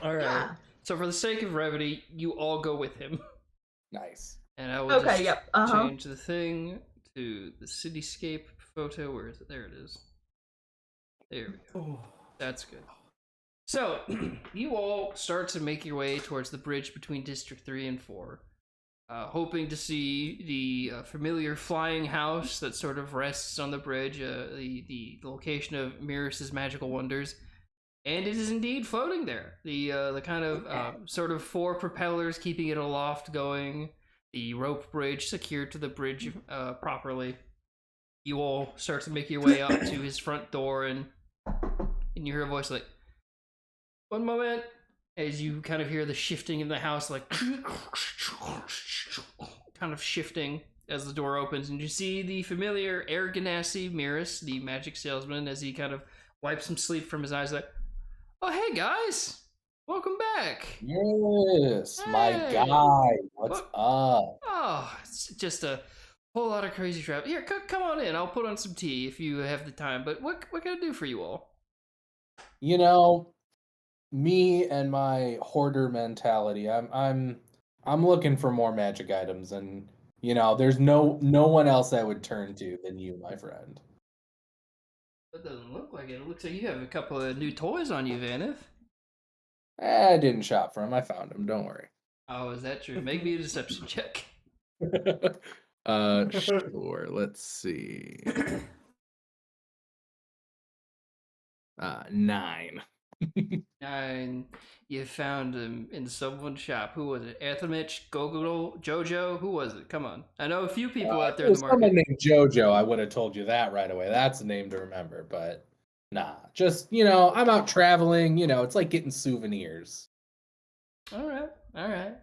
Alright. Yeah. So for the sake of brevity, you all go with him. Nice. And I will just Uh-huh. change the thing to the cityscape photo. Where is it? There it is. There we go. That's good. So, you all start to make your way towards the bridge between District 3 and 4, hoping to see the familiar flying house that sort of rests on the bridge, the location of Miras's magical wonders, and it is indeed floating there. The kind of sort of 4 propellers keeping it aloft going, the rope bridge secured to the bridge properly. You all start to make your way up to his front door, and you hear a voice like, "One moment," as you kind of hear the shifting in the house, like kind of shifting as the door opens, and you see the familiar Air Ganassi Miras, the magic salesman, as he kind of wipes some sleep from his eyes, like, "Oh, hey guys, welcome back." Yes, my Hey. guy. What's up? Oh, it's just a whole lot of crazy travel. Here, come on in. I'll put on some tea if you have the time. But what can I do for you all? You know, me and my hoarder mentality. I'm looking for more magic items, and there's no one else I would turn to than you, my friend. That doesn't look like it. It looks like you have a couple of new toys on you, Vanith. I didn't shop for him. I found him. Don't worry. Oh, is that true? Make me a deception check. Sure. Let's see. 9. 9. You found him in someone's shop. Who was it? Anthemich, Gogol, Jojo? Who was it? Come on. I know a few people out there in the market. Someone named Jojo, I would have told you that right away. That's a name to remember, but nah. Just, I'm out traveling, it's like getting souvenirs. All right.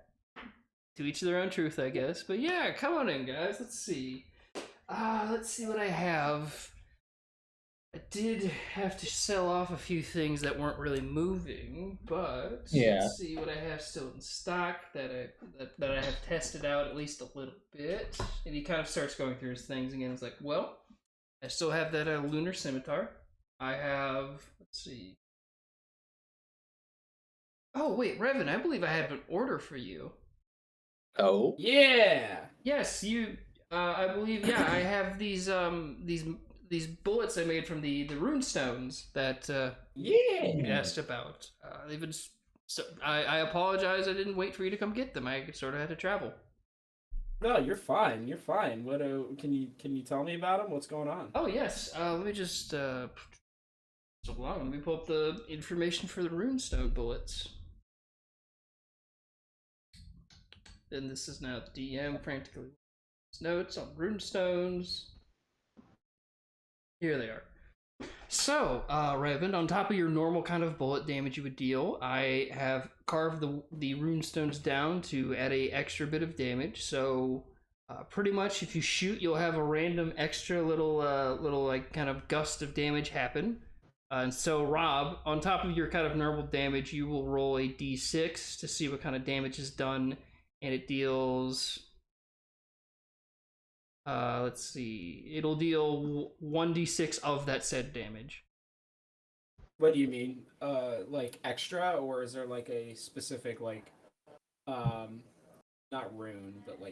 To each their own truth, I guess. But yeah, come on in, guys. Let's see. Let's see what I have. I did have to sell off a few things that weren't really moving, but let's see what I have still in stock that I have tested out at least a little bit. And he kind of starts going through his things again. He's like, well, I still have that lunar scimitar. I have, let's see. Oh wait, Revan, I believe I have an order for you. Oh yeah. Yes, you. I believe. Yeah, I have these these bullets I made from the rune stones that you Yeah. asked about. They've been. So I apologize. I didn't wait for you to come get them. I sort of had to travel. No, you're fine. You're fine. What? Can you tell me about them? What's going on? Oh yes. Let me just. So long. Let me pull up the information for the runestone bullets. And this is now the DM frantically notes on runestones. Here they are. So, Revan, on top of your normal kind of bullet damage you would deal, I have carved the runestones down to add a extra bit of damage. So, pretty much if you shoot, you'll have a random extra little like kind of gust of damage happen. And so, Rob, on top of your kind of normal damage, you will roll a d6 to see what kind of damage is done, and it deals. Let's see. It'll deal 1d6 of that said damage. What do you mean? Like extra, or is there like a specific not rune, but or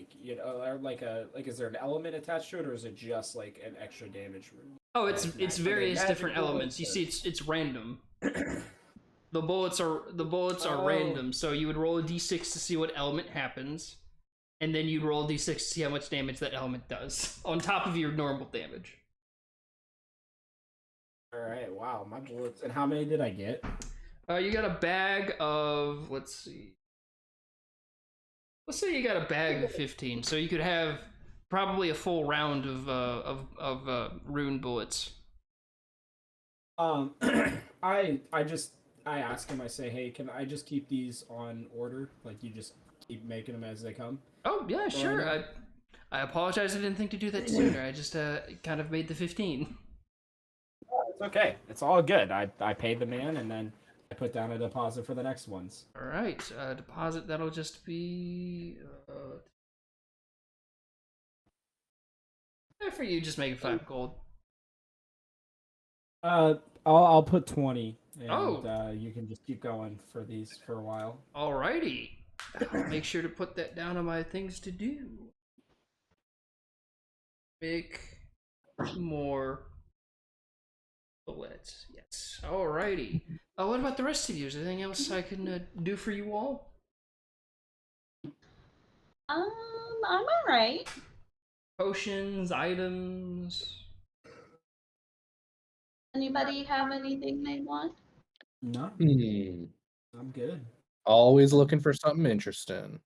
is there an element attached to it, or is it just like an extra damage rune? Oh, it's Are they various different magical? elements. You see, it's random. The bullets are Oh. random, so you would roll a d6 to see what element happens, and then you'd roll a d6 to see how much damage that element does on top of your normal damage. All right. Wow, my bullets. And how many did I get? You got a bag of, let's see. Let's say you got a bag of 15, so you could have probably a full round of rune bullets. I ask him. I say, hey, can I just keep these on order? Like you just keep making them as they come. Oh yeah, sure. I apologize. I didn't think to do that sooner. I just kind of made the 15. It's okay. It's all good. I pay the man, and then I put down a deposit for the next ones. All right, deposit. That'll just be. For you, just make it 5 gold. I'll put 20, and Oh. you can just keep going for these for a while. Alrighty. I'll make sure to put that down on my things to do. Make more bullets. Yes. Alrighty. What about the rest of you? Is there anything else I can do for you all? I'm alright. Potions, items. Anybody have anything they want? No, Hmm. I'm good. Always looking for something interesting.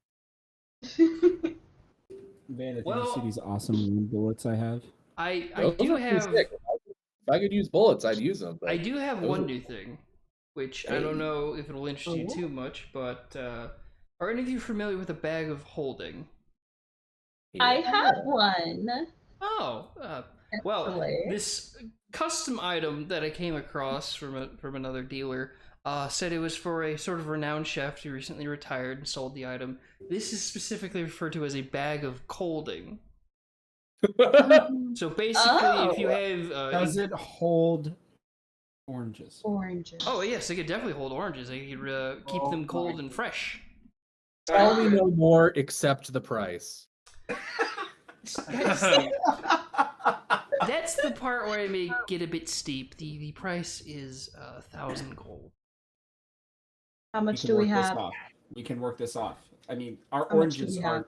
Vanna, did you Well- see these awesome rune bullets I have? I Those do are pretty have sick. If I could use bullets, I'd use them. But I do have those one are- new thing, which I don't know if it'll interest you too much, but are any of you familiar with a bag of holding? I have one. Oh, well, Actually. this custom item that I came across from another dealer said it was for a sort of renowned chef who recently retired and sold the item. This is specifically referred to as a bag of colding. So basically, if you have Does it hold oranges? Oranges. oh yes, they could definitely hold oranges. They could keep them cold and fresh. Tell me no more except the price. That's the part where I may get a bit steep. The price is 1,000 gold. How much can do we work this have? off. We can work this off. I mean, our How much do oranges we are have?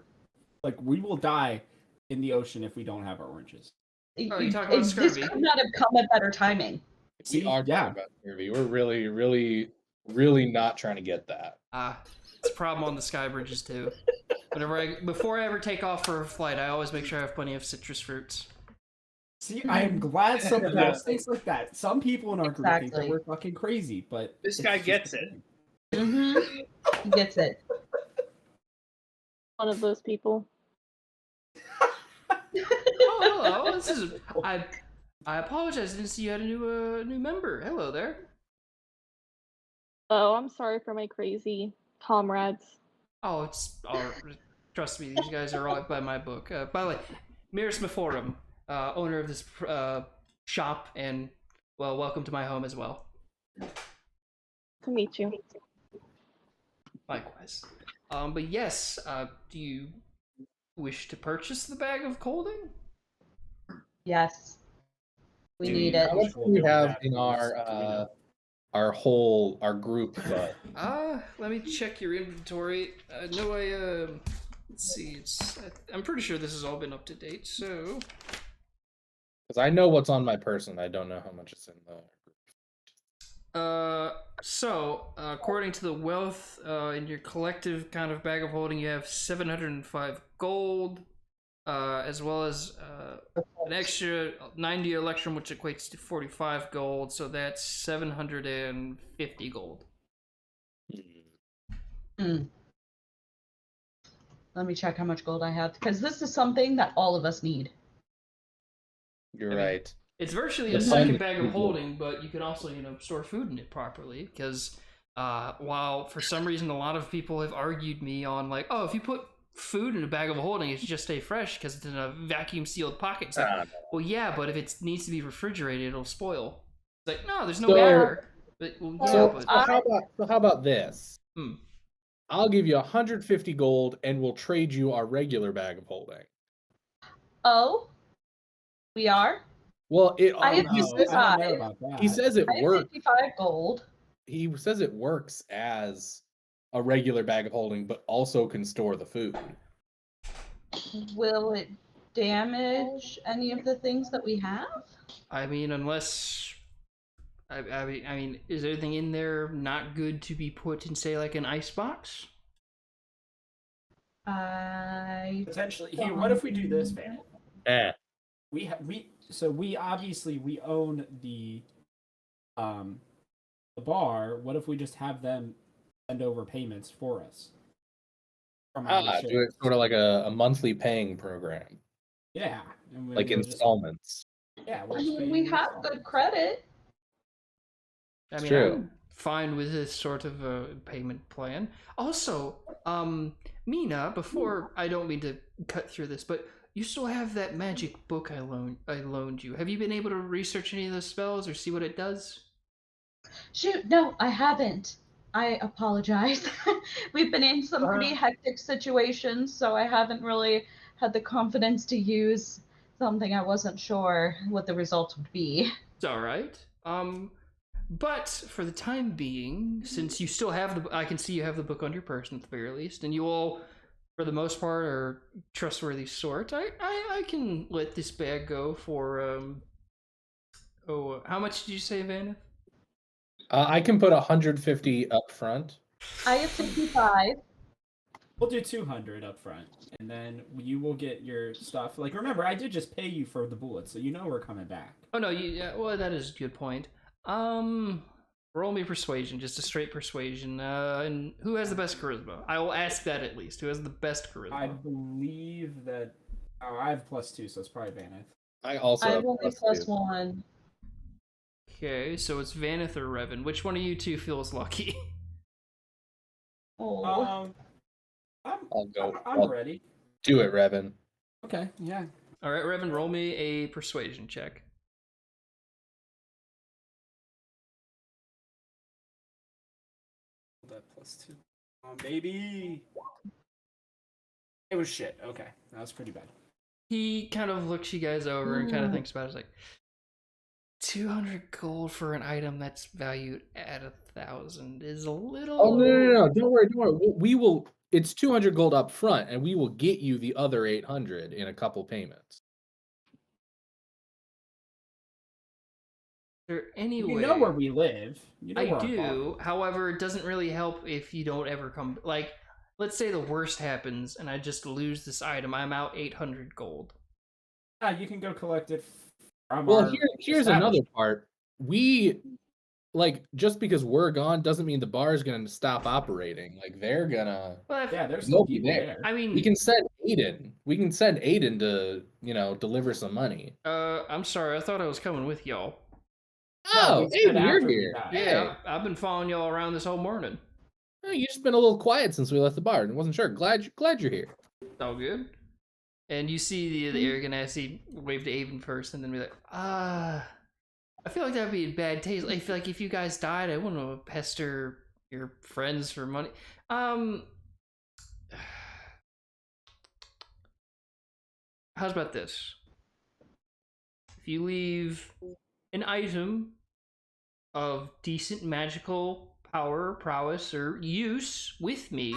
like we will die in the ocean if we don't have our oranges. Oh, you talking about This scurvy? could not have come at better timing. See, We are yeah. talking about scurvy. We're really, really, really not trying to get that. It's a problem on the sky bridges too. Before I ever take off for a flight, I always make sure I have plenty of citrus fruits. See, I am glad somebody else thinks like that. Some people in our group think that Exactly. we're fucking crazy, but This it's guy just gets a it. thing. He gets it. One of those people. Oh, hello. This is I apologize. I didn't see you had a new member. Hello there. Oh, I'm sorry for my crazy comrades. Oh, it's trust me. These guys are all by my book. By the way, Miris Meforum, owner of this shop, and well, welcome to my home as well. To meet you. Likewise. But yes, do you wish to purchase the bag of colding? Yes. We Do need you- it. How much do We'll we do have that, in please. Do our group? Let me check your inventory. No, let's see. I'm pretty sure this has all been up to date. So, Because I know what's on my person. I don't know how much is in the group. according to the wealth in your collective kind of bag of holding, you have 705 gold, as well as an extra 90 electrum, which equates to 45 gold. So that's 750 gold. Let me check how much gold I have, because this is something that all of us need. You're I mean, right. It's virtually The a fun second is bag of food. holding, but you can also, store food in it properly. Because while for some reason a lot of people have argued me on like, oh, if you put food in a bag of holding, it should just stay fresh because it's in a vacuum sealed pocket. It's like, Ah, well, yeah, but if it needs to be refrigerated, it'll spoil. It's like, no, there's no So- air. But, well, yeah, So, but how about this? Hmm. I'll give you 150 gold, and we'll trade you our regular bag of holding. Oh, we are. Well, I have he No, says, I don't know about that. he says it I have works. 55 gold. He says it works as a regular bag of holding, but also can store the food. Will it damage any of the things that we have? I mean, unless. I mean, is anything in there not good to be put in, say, like an ice box? Potentially. Here, what if we do this, Van? We obviously we own the bar. What if we just have them send over payments for us? From our Do it shares? sort of like a monthly paying program, Yeah. And like we'll just- installments. yeah, we'll I just mean, pay we you have installments. good credit. I mean, true. I'm fine with this sort of payment plan. Also, Mina, before I don't mean to cut through this, but you still have that magic book I loaned you. Have you been able to research any of those spells or see what it does? Shoot, no, I haven't. I apologize. We've been in some pretty hectic situations, so I haven't really had the confidence to use something I wasn't sure what the results would be. It's all right. But for the time being, since you still have I can see you have the book on your person at the very least, and you all, for the most part, are trustworthy sort. I can let this bag go for how much did you say, Vanna? I can put 150 up front. I have 55. We'll do 200 up front, and then you will get your stuff. Like, remember, I did just pay you for the bullets, so you know we're coming back. Oh no, well, that is a good point. Roll me persuasion, just a straight persuasion. And who has the best charisma? I will ask that at least. Who has the best charisma? I believe that. Oh, I have +2, so it's probably Vaneth. I also I have have only plus plus two. 1. Okay, so it's Vaneth or Revan. Which one of you two feels lucky? Oh. I'll go. I'm I'll ready. do it, Revan. Okay, yeah. All right, Revan, roll me a persuasion check. That +2. Baby. It was shit. Okay, that was pretty bad. He kind of looks you guys over and kind of thinks about it. It's like 200 gold for an item that's valued at 1,000 is a little. Oh no! Don't worry. We will. It's 200 gold up front, and we will get you the other 800 in a couple payments. Anyway, You know where we live. You know I where our do. bar is. However, it doesn't really help if you don't ever come. Like, let's say the worst happens and I just lose this item. I'm out 800 gold. Yeah, you can go collect it from Well, our here's another establishment. part. We just because we're gone doesn't mean the bar is going to stop operating. Like they're gonna. Well, Yeah, there's They'll still be people there. there. I mean, We can send Aiden. We can send Aiden to deliver some money. I'm sorry. I thought I was coming with y'all. Oh, we said Aiden, you're after we here. died. Yeah, I've been following y'all around this whole morning. Oh, you just been a little quiet since we left the bar and wasn't sure. Glad you're here. All good. And you see the arrogant ass, he wave to Aiden first and then be like, I feel like that'd be in bad taste. I feel like if you guys died, I wouldn't want to pester your friends for money. How's about this? If you leave an item of decent magical power, prowess, or use with me,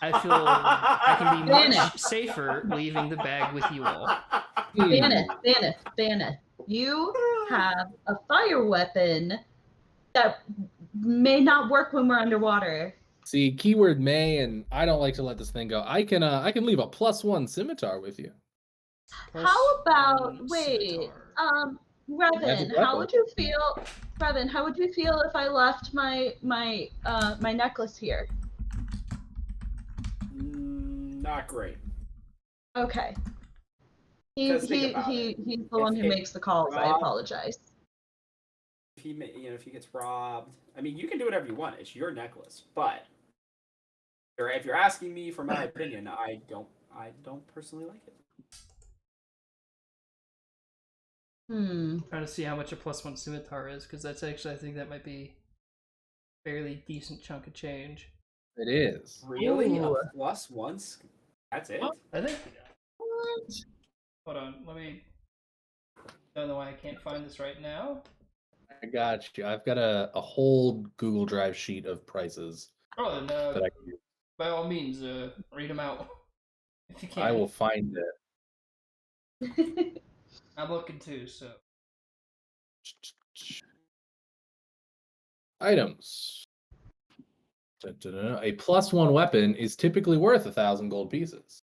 I feel I can be much safer leaving the bag with you all. Baneth. You have a fire weapon that may not work when we're underwater. See, keyword may, and I don't like to let this thing go. I can leave a +1 scimitar with you. How about Scimitar. Revan, Magic how weapon. would you feel? Revan, how would you feel if I left my necklace here? Not great. Okay. Because think about He's it. the one who If makes the calls. I apologize. If he gets robbed, I mean, you can do whatever you want. It's your necklace, but if you're asking me for my opinion, I don't personally like it. Trying to see how much a +1 scimitar is, because that's actually, I think that might be a fairly decent chunk of change. It is. Really? Ooh. A +1? That's it? I think. Hold on, let me. Don't know why I can't find this right now. I got you. I've got a whole Google Drive sheet of prices Oh, then that I can use. by all means, read them out if you can. I will find it. I'm looking too, so. Items. A +1 weapon is typically worth 1,000 gold pieces.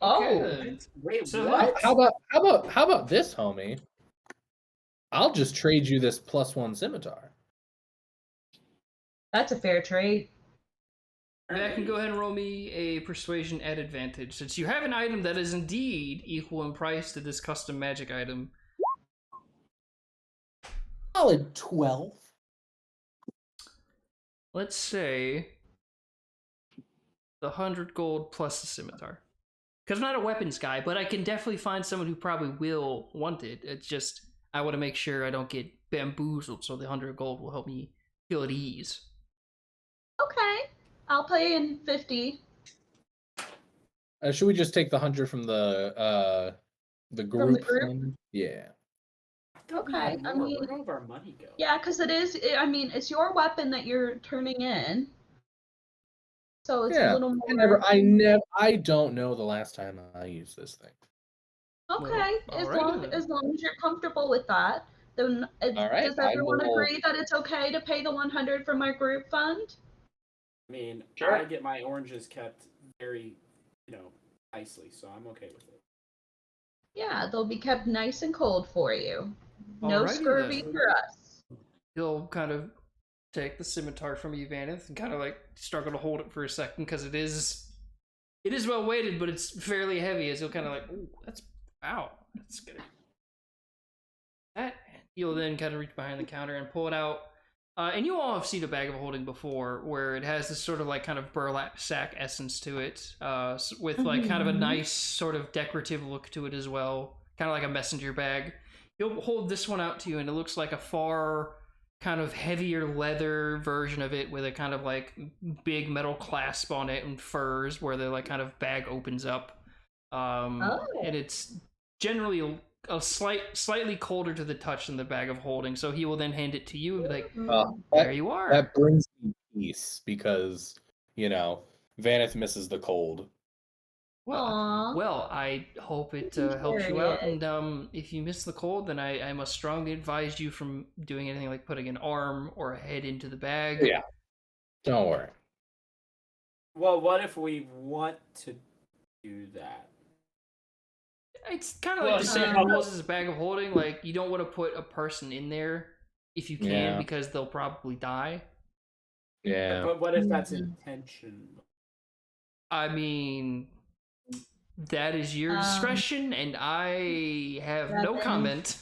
Okay, Oh. then. Wait, So what? How about this, homie? I'll just trade you this +1 scimitar. That's a fair trade. That can go ahead and roll me a persuasion at advantage, since you have an item that is indeed equal in price to this custom magic item. Solid 12. Let's say the 100 gold plus the scimitar. Because I'm not a weapons guy, but I can definitely find someone who probably will want it. It's just, I want to make sure I don't get bamboozled, so the 100 gold will help me feel at ease. Okay. I'll pay in 50. Should we just take the 100 from the group? group? Fund? Yeah. Okay, I mean, Where did our money go? Yeah, because it's your weapon that you're turning in. So it's a little more. I don't know the last time I used this thing. Okay, Well, as long as you're comfortable with that, then All right, does everyone agree that it's okay to pay the 100 from our group fund? I mean, Sure. I get my oranges kept very, nicely, so I'm okay with it. Yeah, they'll be kept nice and cold for you. No Alrighty scurvy then. for us. He'll kind of take the scimitar from you, Vanith, and kind of like struggle to hold it for a second, because it is well weighted, but it's fairly heavy, as he'll kind of like, ooh, that's good. That he'll then kind of reach behind the counter and pull it out. And you all have seen a bag of holding before, where it has this sort of like kind of burlap sack essence to it, with like kind of a nice sort of decorative look to it as well, kind of like a messenger bag. He'll hold this one out to you, and it looks like a far kind of heavier leather version of it with a kind of like big metal clasp on it and furs where the like kind of bag opens up. And it's generally a slightly colder to the touch than the bag of holding, so he will then hand it to you and be like, there you are. That brings me peace, because, Vanith misses the cold. Well, I hope it helps you out, and if you miss the cold, then I must strongly advise you from doing anything like putting an arm or a head into the bag. Yeah, don't worry. Well, what if we want to do that? It's kind of like the same rules as a bag of holding. Like, you don't want to put a person in there if you can, because they'll probably die. Yeah. But what if that's intentional? I mean, that is your discretion, and I have no comment.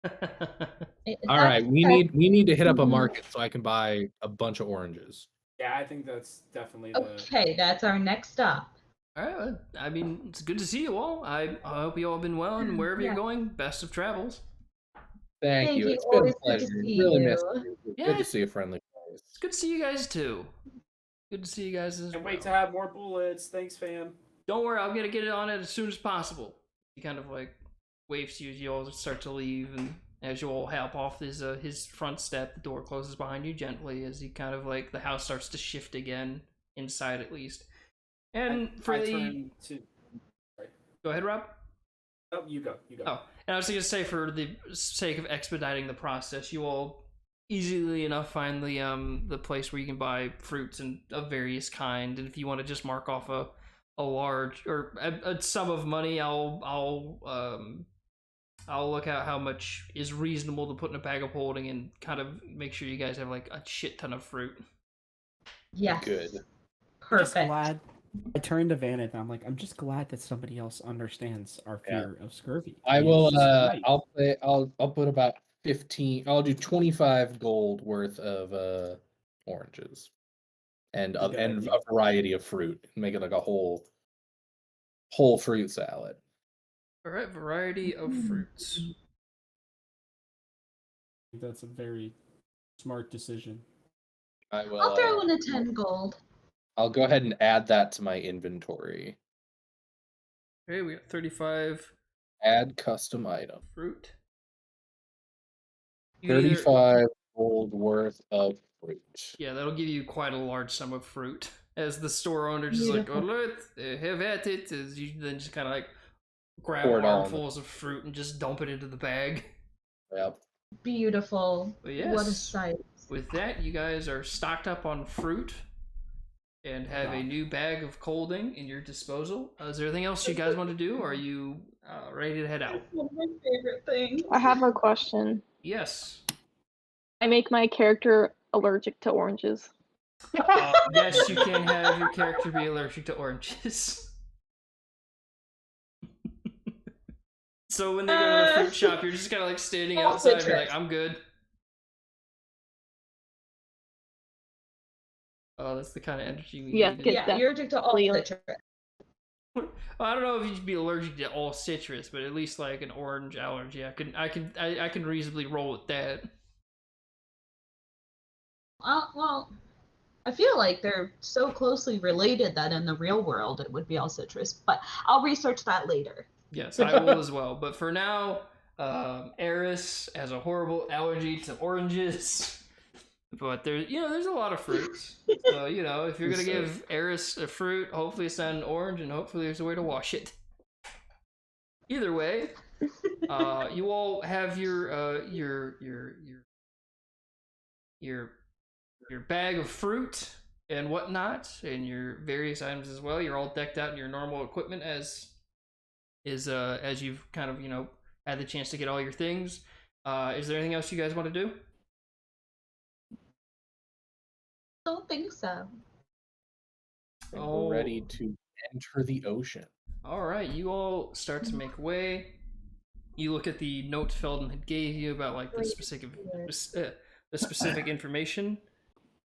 All right, we need to hit up a market so I can buy a bunch of oranges. Yeah, I think that's definitely Okay, that's our next stop. All right, I mean, it's good to see you all. I hope you all have been well, and wherever you're going, best of travels. Thank you. It's been a pleasure. Really missed you. Good to see a friendly face. It's good to see you guys too. Good to see you guys as well. Can't wait to have more bullets. Thanks, fam. Don't worry, I'm gonna get it on it as soon as possible. He kind of like waves to you as you all start to leave, and as you all hop off his front step. The door closes behind you gently as he kind of like the house starts to shift again inside at least. And for I the turn to. Sorry. go ahead, Rob. Oh, you go. You go. Oh, and I was going to say, for the sake of expediting the process, you all easily enough find the place where you can buy fruits and of various kind. And if you want to just mark off a large or a sum of money, I'll look at how much is reasonable to put in a bag of holding and kind of make sure you guys have like a shit ton of fruit. Yes. Good. I'm just Perfect. glad. I turned to Vanith and I'm like, I'm just glad that somebody else understands our fear of scurvy. I will. It's just nice. I'll put about 15. I'll do 25 gold worth of oranges, and Good and idea. a variety of fruit. Make it like a whole fruit salad. All right, variety of fruits. That's a very smart decision. I will. I'll throw in a 10 gold. I'll go ahead and add that to my inventory. Okay, we got 35 Add custom item. fruit. You either- 35 gold worth of fruit. Yeah, that'll give you quite a large sum of fruit. As the store owner just like, oh, Beautiful. look, have at it. As you then just kind of like grab Pour it all in. armfuls of fruit and just dump it into the bag. Yep. Beautiful. But yes, What a sight. with that, you guys are stocked up on fruit and have a new bag of colding in your disposal. Is there anything else you guys want to do? Or are you ready to head out? One of my favorite things. I have a question. Yes. I make my character allergic to oranges. Yes, you can have your character be allergic to oranges. So when they go to the fruit shop, you're just kind of like standing all outside and you're citrus. like, I'm good. Oh, that's the kind of energy we Yeah, need. get Yeah, that. you're addicted to all Really- citrus. Well, I don't know if you'd be allergic to all citrus, but at least like an orange allergy, I can reasonably roll with that. Well, I feel like they're so closely related that in the real world it would be all citrus, but I'll research that later. Yes, I will as well. But for now, Eris has a horrible allergy to oranges. But there's a lot of fruits. So, if you're gonna give Eris a fruit, hopefully it's not an orange, and hopefully there's a way to wash it. Either way, you all have your bag of fruit and whatnot, and your various items as well. You're all decked out in your normal equipment as you've kind of had the chance to get all your things. Is there anything else you guys want to do? Don't think so. And we're ready to enter the ocean. All right, you all start to make way. You look at the note Feldon had gave you about like the specific information.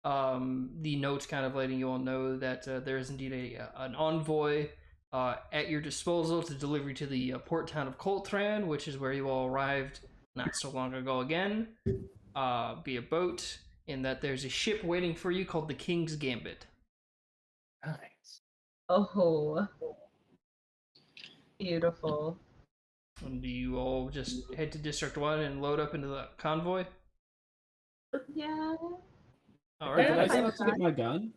The note's kind of letting you all know that there is indeed an envoy at your disposal to deliver to the port town of Coltran, which is where you all arrived not so long ago again, via boat, in that there's a ship waiting for you called the King's Gambit. Nice. Oh. Beautiful. And do you all just head to District 1 and load up into the convoy? Yeah. All Hey, right. can I Yeah, still have to get my gun?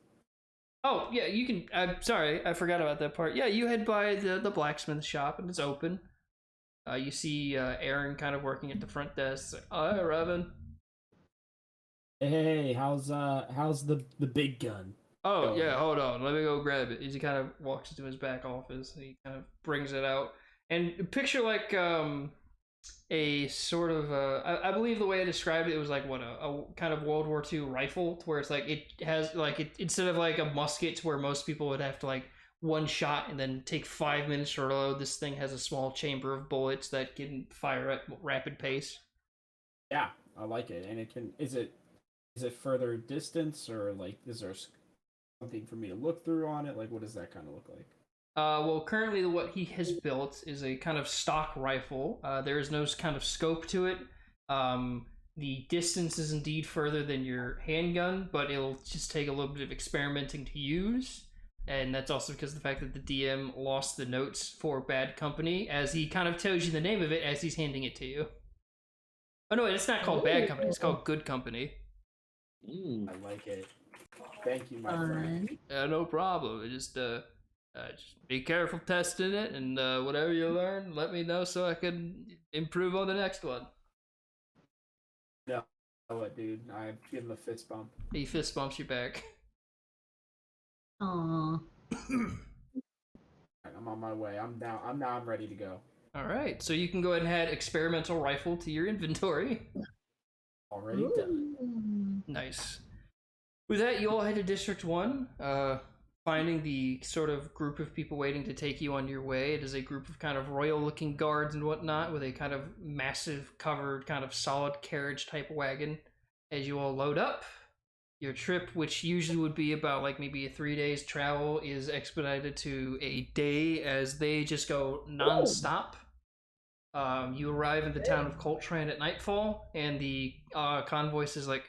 Oh, yeah, you can. I'm sorry, I forgot about that part. Yeah, you head by the blacksmith shop, and it's open. You see Aaron kind of working at the front desk. Like, oh, hi, Revan. Hey, how's the big gun? Oh, yeah, hold on. Let me go grab it. As he kind of walks into his back office, he kind of brings it out. And picture like a sort of I believe the way I described it, it was like what a kind of World War II rifle, to where it's like it has like it instead of like a musket to where most people would have to like one shot and then take 5 minutes to reload. This thing has a small chamber of bullets that can fire at rapid pace. Yeah, I like it. And it can is it further distance, or like is there something for me to look through on it? Like what does that kind of look like? Well, currently what he has built is a kind of stock rifle. There is no kind of scope to it. The distance is indeed further than your handgun, but it'll just take a little bit of experimenting to use. And that's also because of the fact that the DM lost the notes for Bad Company, as he kind of tells you the name of it as he's handing it to you. Oh no, it's not called Bad Company. It's called Good Company. Ooh. I like it. Thank you, my friend. Fun. Yeah, no problem. Just be careful testing it, and whatever you learn, let me know so I can improve on the next one. No, what, dude? I give him a fist bump. He fist bumps you back. Aw. I'm on my way. I'm ready to go. All right, so you can go ahead and add experimental rifle to your inventory. Already done. Ooh. Nice. With that, you all head to District 1, finding the sort of group of people waiting to take you on your way. It is a group of kind of royal-looking guards and whatnot, with a kind of massive, covered, kind of solid carriage-type wagon. As you all load up, your trip, which usually would be about like maybe a 3 days travel, is expedited to a day as they just go non-stop. You arrive in the town of Coltran at nightfall, and the convoy says like,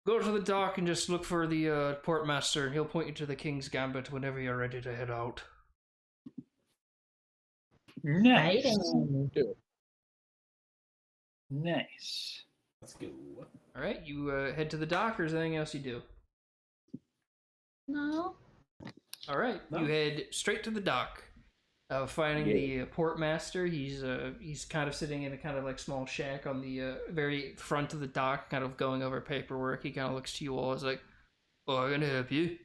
go to the dock and just look for the portmaster, and he'll point you to the King's Gambit whenever you're ready to head out. Nice. Exciting. Nice. Let's go. All right, you head to the dock, or is there anything else you do? No. All right, No. you head straight to the dock. Finding the portmaster, he's kind of sitting in a kind of like small shack on the very front of the dock, kind of going over paperwork. He kind of looks to you all as like, "Oh, I'm gonna help you."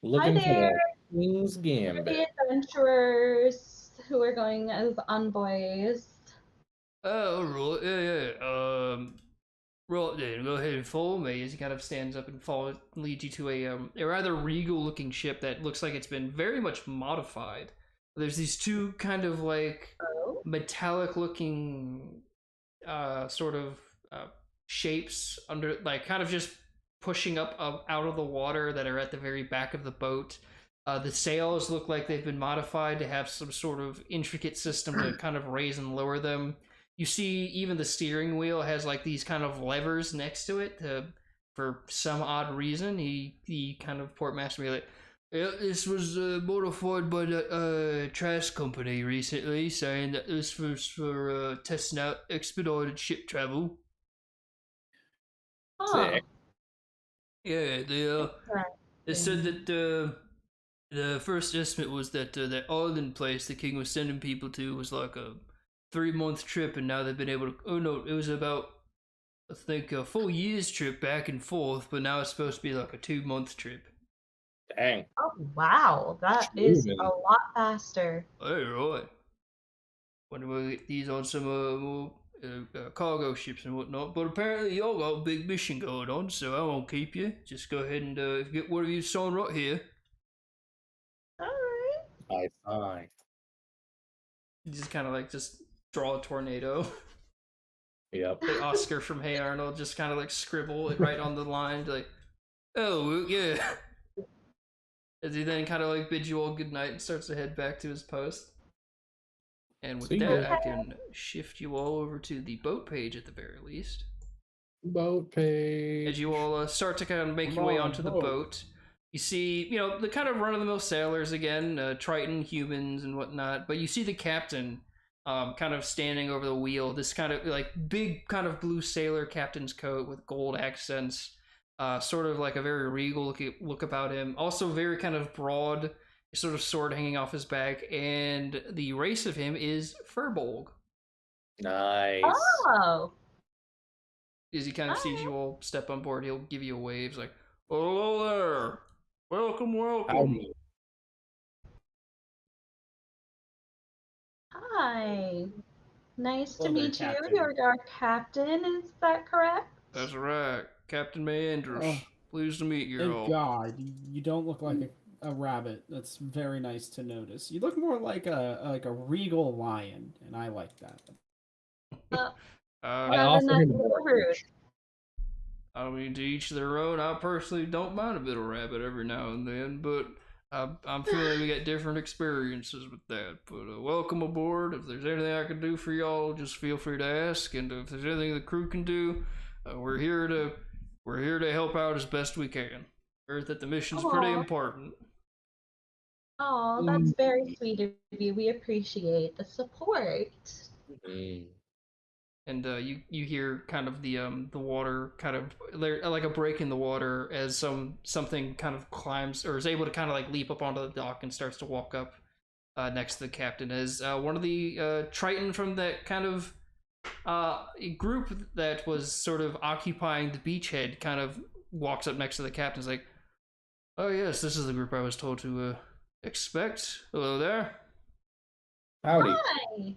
Looking for there. the King's The Gambit. adventurers who are going as envoys. Oh, right, yeah. Right then, go ahead and follow me. As he kind of stands up and leads you to a rather regal-looking ship that looks like it's been very much modified. There's these two kind of like Oh. metallic-looking sort of shapes under, like, kind of just pushing up out of the water that are at the very back of the boat. The sails look like they've been modified to have some sort of intricate system to kind of raise and lower them. You see, even the steering wheel has like these kind of levers next to it. For some odd reason, he kind of portmaster me like, yeah, this was modified by the trash company recently, saying that this was for testing out expedited ship travel. Oh. Sick. Yeah, they said that the first estimate was that that island place the king was sending people to was like a 3-month trip, and now they've been able to. Oh no, it was about, I think, a full year's trip back and forth, but now it's supposed to be like a 2-month trip. Dang. Oh wow, that is Moving. a lot faster. Hey, right. Wonder we'll get these on some more cargo ships and whatnot. But apparently y'all got a big mission going on, so I won't keep you. Just go ahead and get one of you signed right here. Alright. Aye. Just kind of like just draw a tornado. Yep. Like Oscar from Hey Arnold, just kind of like scribble it right on the line, like, oh yeah. As he then kind of like bids you all good night and starts to head back to his post. And with See that, ya. I can shift you all over to the boat page at the very least. Boat page. As you all start to kind of make your way onto the boat, you see, you know, the kind of run-of-the-mill sailors again, Triton humans and whatnot, but you see the captain kind of standing over the wheel, this kind of like big kind of blue sailor captain's coat with gold accents, sort of like a very regal look about him, also very kind of broad, sort of sword hanging off his back, and the race of him is Furbolg. Nice. Oh. As he kind of sees you all step on board, he'll give you a wave. He's like, hello there. Welcome. Howdy. Hi. Nice to Hello there, meet you. Captain. You're our captain, is that correct? That's right. Captain Meanders. Oh, Pleased to meet you Thank all. God, you don't look like a rabbit. That's very nice to notice. You look more like a regal lion, and I like that. I Rather offer than him a a little rude. I mean, to each their own. I personally don't mind a bit of rabbit every now and then, but I'm feeling we got different experiences with that. But welcome aboard. If there's anything I can do for y'all, just feel free to ask. And if there's anything the crew can do, we're here to help out as best we can. Heard that the mission's pretty Aw. important. Oh, that's very sweet of you. We appreciate the support. Mm. and you hear kind of the water kind of like a break in the water as something kind of climbs or is able to kind of like leap up onto the dock and starts to walk up next to the captain as one of the Triton from that kind of group that was sort of occupying the beachhead kind of walks up next to the captain. Is like, oh yes, this is the group I was told to expect. Hello there. Howdy. Hi.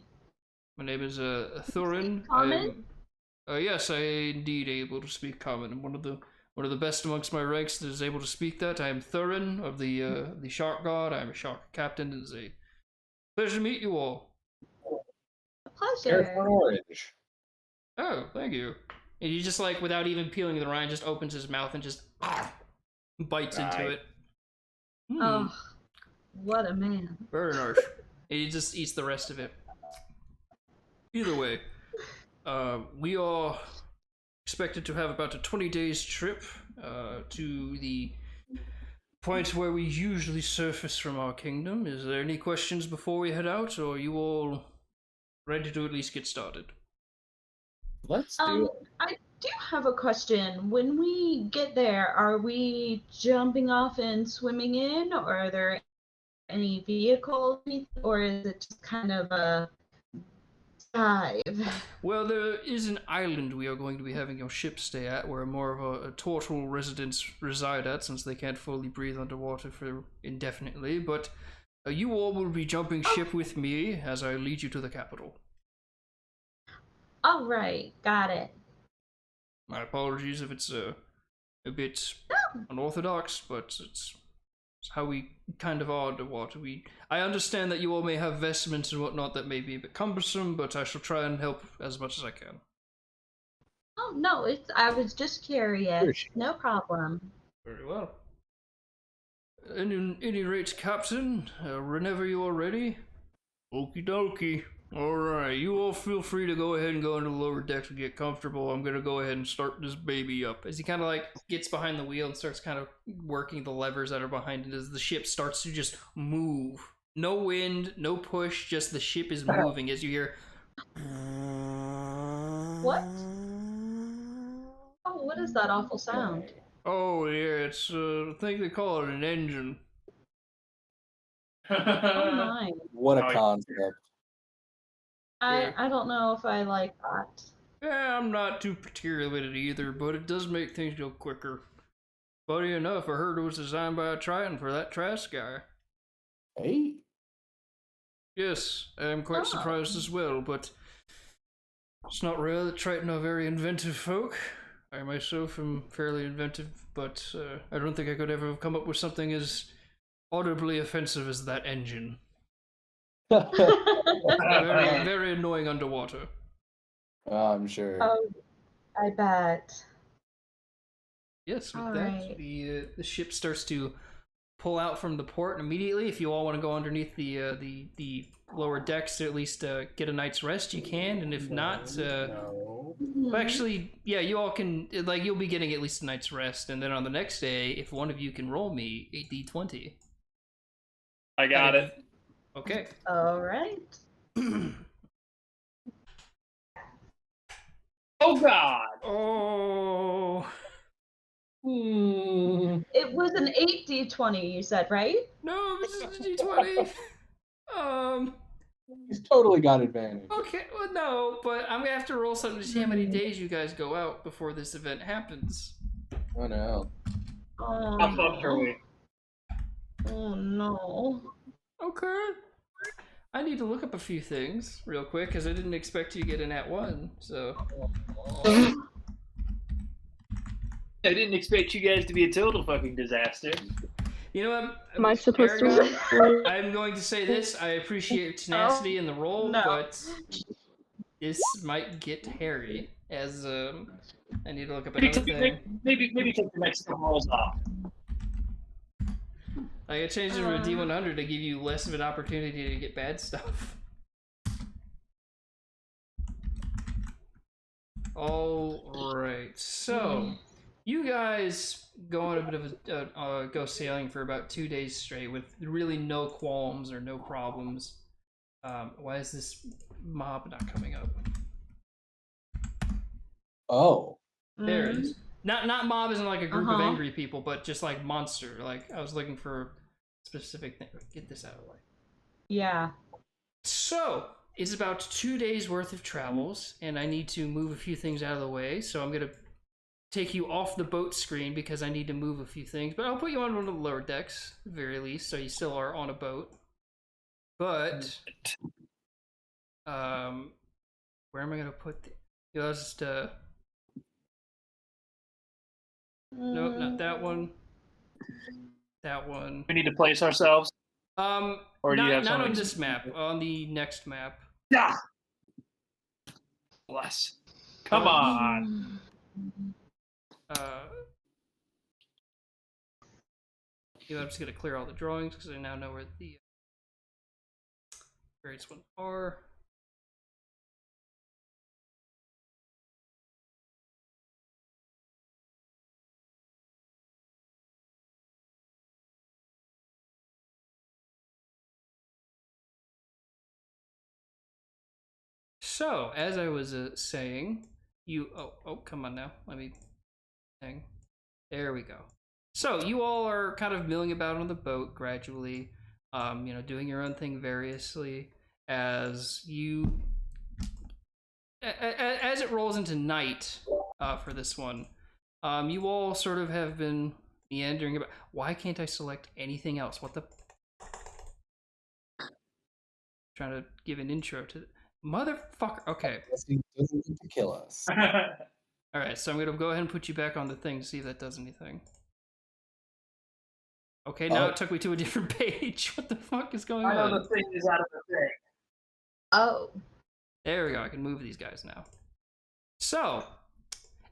My name is Thorin. Common? Yes, I indeed able to speak common. I'm one of the best amongst my ranks that is able to speak that. I am Thorin of the Shark God. I am a shark captain. It is a pleasure to meet you all. A pleasure. Air for orange. Oh, thank you. And he just like without even peeling the rind, just opens his mouth and just bites into Right. it. Oh, what a man. Very nice. And he just eats the rest of it. Either way, we are expected to have about a 20 days trip to the point where we usually surface from our kingdom. Is there any questions before we head out, or are you all ready to at least get started? Let's do it. I do have a question. When we get there, are we jumping off and swimming in, or are there any vehicles, or is it just kind of a dive? Well, there is an island we are going to be having your ship stay at, where more of a turtle residents reside at, since they can't fully breathe underwater for indefinitely. But you all will be jumping ship with me as I lead you to the capital. All right, got it. My apologies if it's a bit unorthodox, but it's how we kind of are underwater. I understand that you all may have vestments and whatnot that may be a bit cumbersome, but I shall try and help as much as I can. Oh no, I was just curious. Sure. No problem. Very well. At any rate, Captain, whenever you are ready. Okie dokie. Alright, you all feel free to go ahead and go into the lower deck to get comfortable. I'm gonna go ahead and start this baby up. As he kind of like gets behind the wheel and starts kind of working the levers that are behind it as the ship starts to just move. No wind, no push, just the ship is moving as you hear. What? Oh, what is that awful sound? Oh yeah, it's I think they call it an engine. Oh my. What a Oh, concept. I don't know if I like that. Yeah, I'm not too particular with it either, but it does make things go quicker. Funny enough, I heard it was designed by a Triton for that Trask guy. Hey. Yes, I am quite surprised as well, but it's not rare that Triton are very inventive folk. I myself am fairly inventive, but I don't think I could ever have come up with something as audibly offensive as that engine. Very, very annoying underwater. Oh, I'm sure. Oh, I bet. Yes, with All that, right. the ship starts to pull out from the port, and immediately, if you all want to go underneath the lower decks to at least get a night's rest, you can, and if not, No. well, actually, yeah, you all can, like, you'll be getting at least a night's rest, and then on the next day, if one of you can roll me a d20. I got it. Okay. All right. Oh God! Oh. It was an 8d20, you said, right? No, this is a d20. He's totally got advantage. Okay, well, no, but I'm gonna have to roll something to see how many days you guys go out before this event happens. Oh no. Oh, How close are no. we? Oh no. Okay. I need to look up a few things real quick because I didn't expect you to get in at one. So I didn't expect you guys to be a total fucking disaster. you know what? Am I supposed Aragon, to? I'm going to say this. I appreciate your tenacity in the roll, no. but this might get hairy. As I need to look up Maybe another thing. maybe take the next couple rolls off. I got changed it from a D100 to give you less of an opportunity to get bad stuff. All right, so you guys go on a bit of a go sailing for about 2 days straight with really no qualms or no problems. Why is this mob not coming up? Oh. There it is. Not mob isn't like a group of Uh-huh. angry people, but just like monster. Like I was looking for a specific thing. Get this out of the way. Yeah. So it's about 2 days worth of travels, and I need to move a few things out of the way. So I'm gonna take you off the boat screen because I need to move a few things. But I'll put you on one of the lower decks, at the very least, so you still are on a boat. But where am I gonna put the? Just nope, not that one. That one. We need to place ourselves. Or do you have not on something? this map. On the next map. Yeah. Bless. Come on. I'm just gonna clear all the drawings because I now know where the various ones are. So, as I was saying, come on now. Let me hang. There we go. So, you all are kind of milling about on the boat gradually, doing your own thing variously as you as it rolls into night for this one. You all sort of have been meandering about. Why can't I select anything else? What the trying to give an intro to motherfucker. Okay. He doesn't need to kill us. All right, so I'm gonna go ahead and put you back on the thing to see if that does anything. Okay, now it took me to a different page. What the fuck is going on? I know the thing is out of the thing. Oh. There we go. I can move these guys now. So,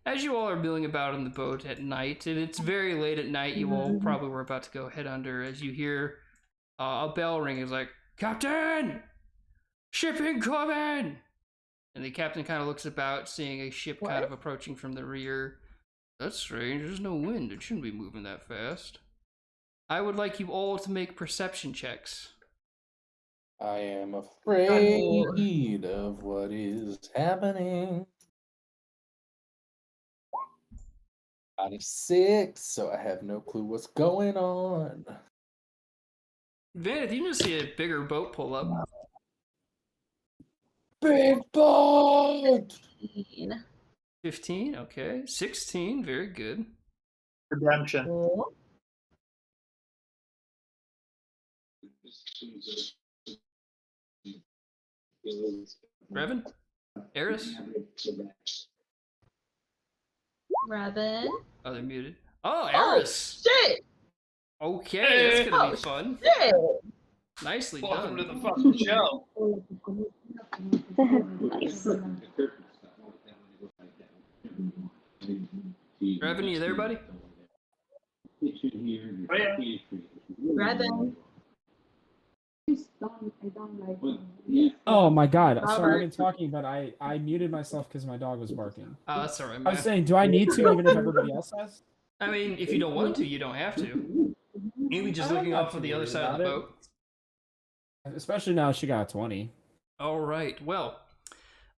as you all are milling about in the boat at night, and it's very late at night, you all probably were about to go head under as you hear a bell ring. It's like, Captain! Ship incoming! And the captain kind of looks about, seeing a ship kind of approaching from the rear. That's strange. There's no wind. It shouldn't be moving that fast. I would like you all to make perception checks. I am afraid of what is happening. Out of 6, so I have no clue what's going on. Vanith, you just see a bigger boat pull up. Big boat! 15, okay. 16, very good. Redemption. Cool. Revan? Eris? Revan. Oh, they're muted. Oh, Eris! Shit! Okay, that's gonna be fun. Shit! Nicely Welcome done. to the fucking show. Nice. Revan, you there, buddy? Oh, yeah. Revan. Oh my god. Sorry, I've Robert. been talking, but I muted myself because my dog was barking. Oh, that's alright, I man. was saying, do I need to even if everybody else has? I mean, if you don't want to, you don't have to. Maybe just I'm looking not off too of the other worried side of the about it. boat. Especially now she got a 20. All right. Well,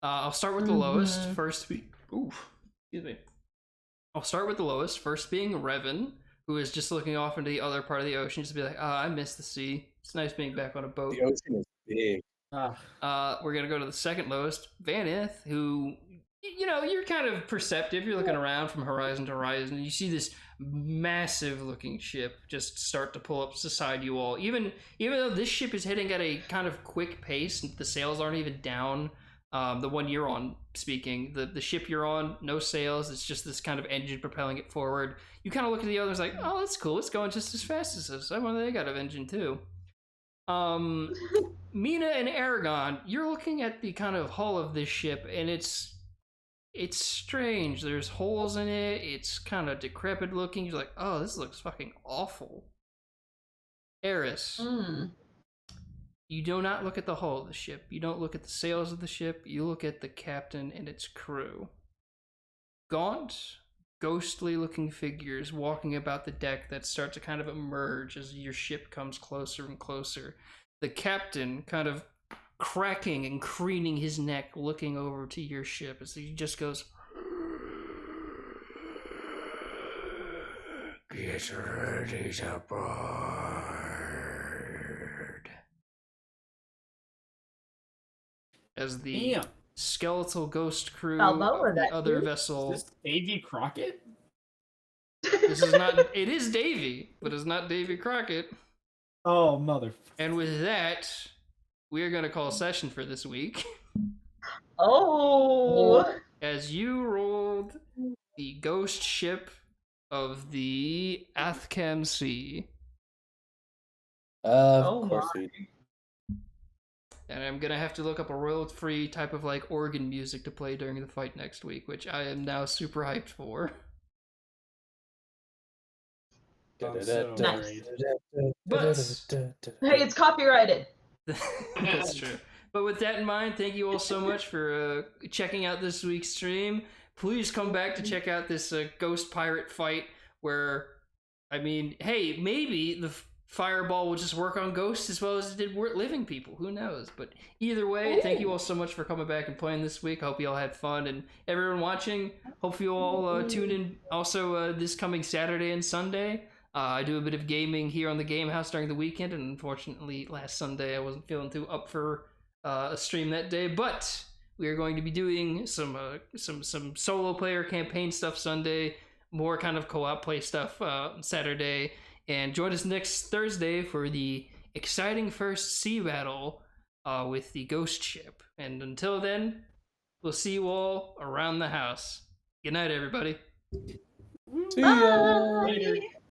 I'll start with the lowest. First, excuse me. I'll start with the lowest. First being Revan, who is just looking off into the other part of the ocean, just to be like, I miss the sea. It's nice being back on a boat. The ocean is big. We're gonna go to the second lowest, Vanith, who, you're kind of perceptive. You're looking around from horizon to horizon, and you see this massive looking ship just start to pull up beside you all. Even though this ship is heading at a kind of quick pace, the sails aren't even down. The one you're on, speaking, the ship you're on, no sails. It's just this kind of engine propelling it forward. You kind of look at the others like, oh, that's cool. It's going just as fast as us. I wonder they got an engine too. Mina and Aragon, you're looking at the kind of hull of this ship, and it's strange. There's holes in it. It's kind of decrepit looking. You're like, oh, this looks fucking awful. Eris, you do not look at the hull of the ship. You don't look at the sails of the ship. You look at the captain and its crew. Gaunt, ghostly looking figures walking about the deck that start to kind of emerge as your ship comes closer and closer. The captain kind of cracking and craning his neck, looking over to your ship as he just goes, Get ready to board. As the Damn. skeletal ghost crew Balboa, of the that other dude. vessel. Is this Davy Crockett? This is not. It is Davy, but it's not Davy Crockett. Oh, mother. And with that, we are going to call session for this week. Oh. As you rolled the ghost ship of the Athkam Sea. Of course we do. And I'm gonna have to look up a royalty-free type of like organ music to play during the fight next week, which I am now super hyped for. I'm so Nice. worried. But Hey, it's copyrighted. that's true. But with that in mind, thank you all so much for checking out this week's stream. Please come back to check out this ghost pirate fight where, I mean, hey, maybe the fireball will just work on ghosts as well as it did living people. Who knows? But either way, thank you all so much for coming back and playing this week. I hope you all had fun. And everyone watching, hope you all tune in also this coming Saturday and Sunday. I do a bit of gaming here on the Game House during the weekend, and unfortunately last Sunday I wasn't feeling too up for a stream that day, but we are going to be doing some solo player campaign stuff Sunday, more kind of co-op play stuff Saturday, and join us next Thursday for the exciting first sea battle with the ghost ship. And until then, we'll see you all around the house. Good night, everybody. See ya. Bye.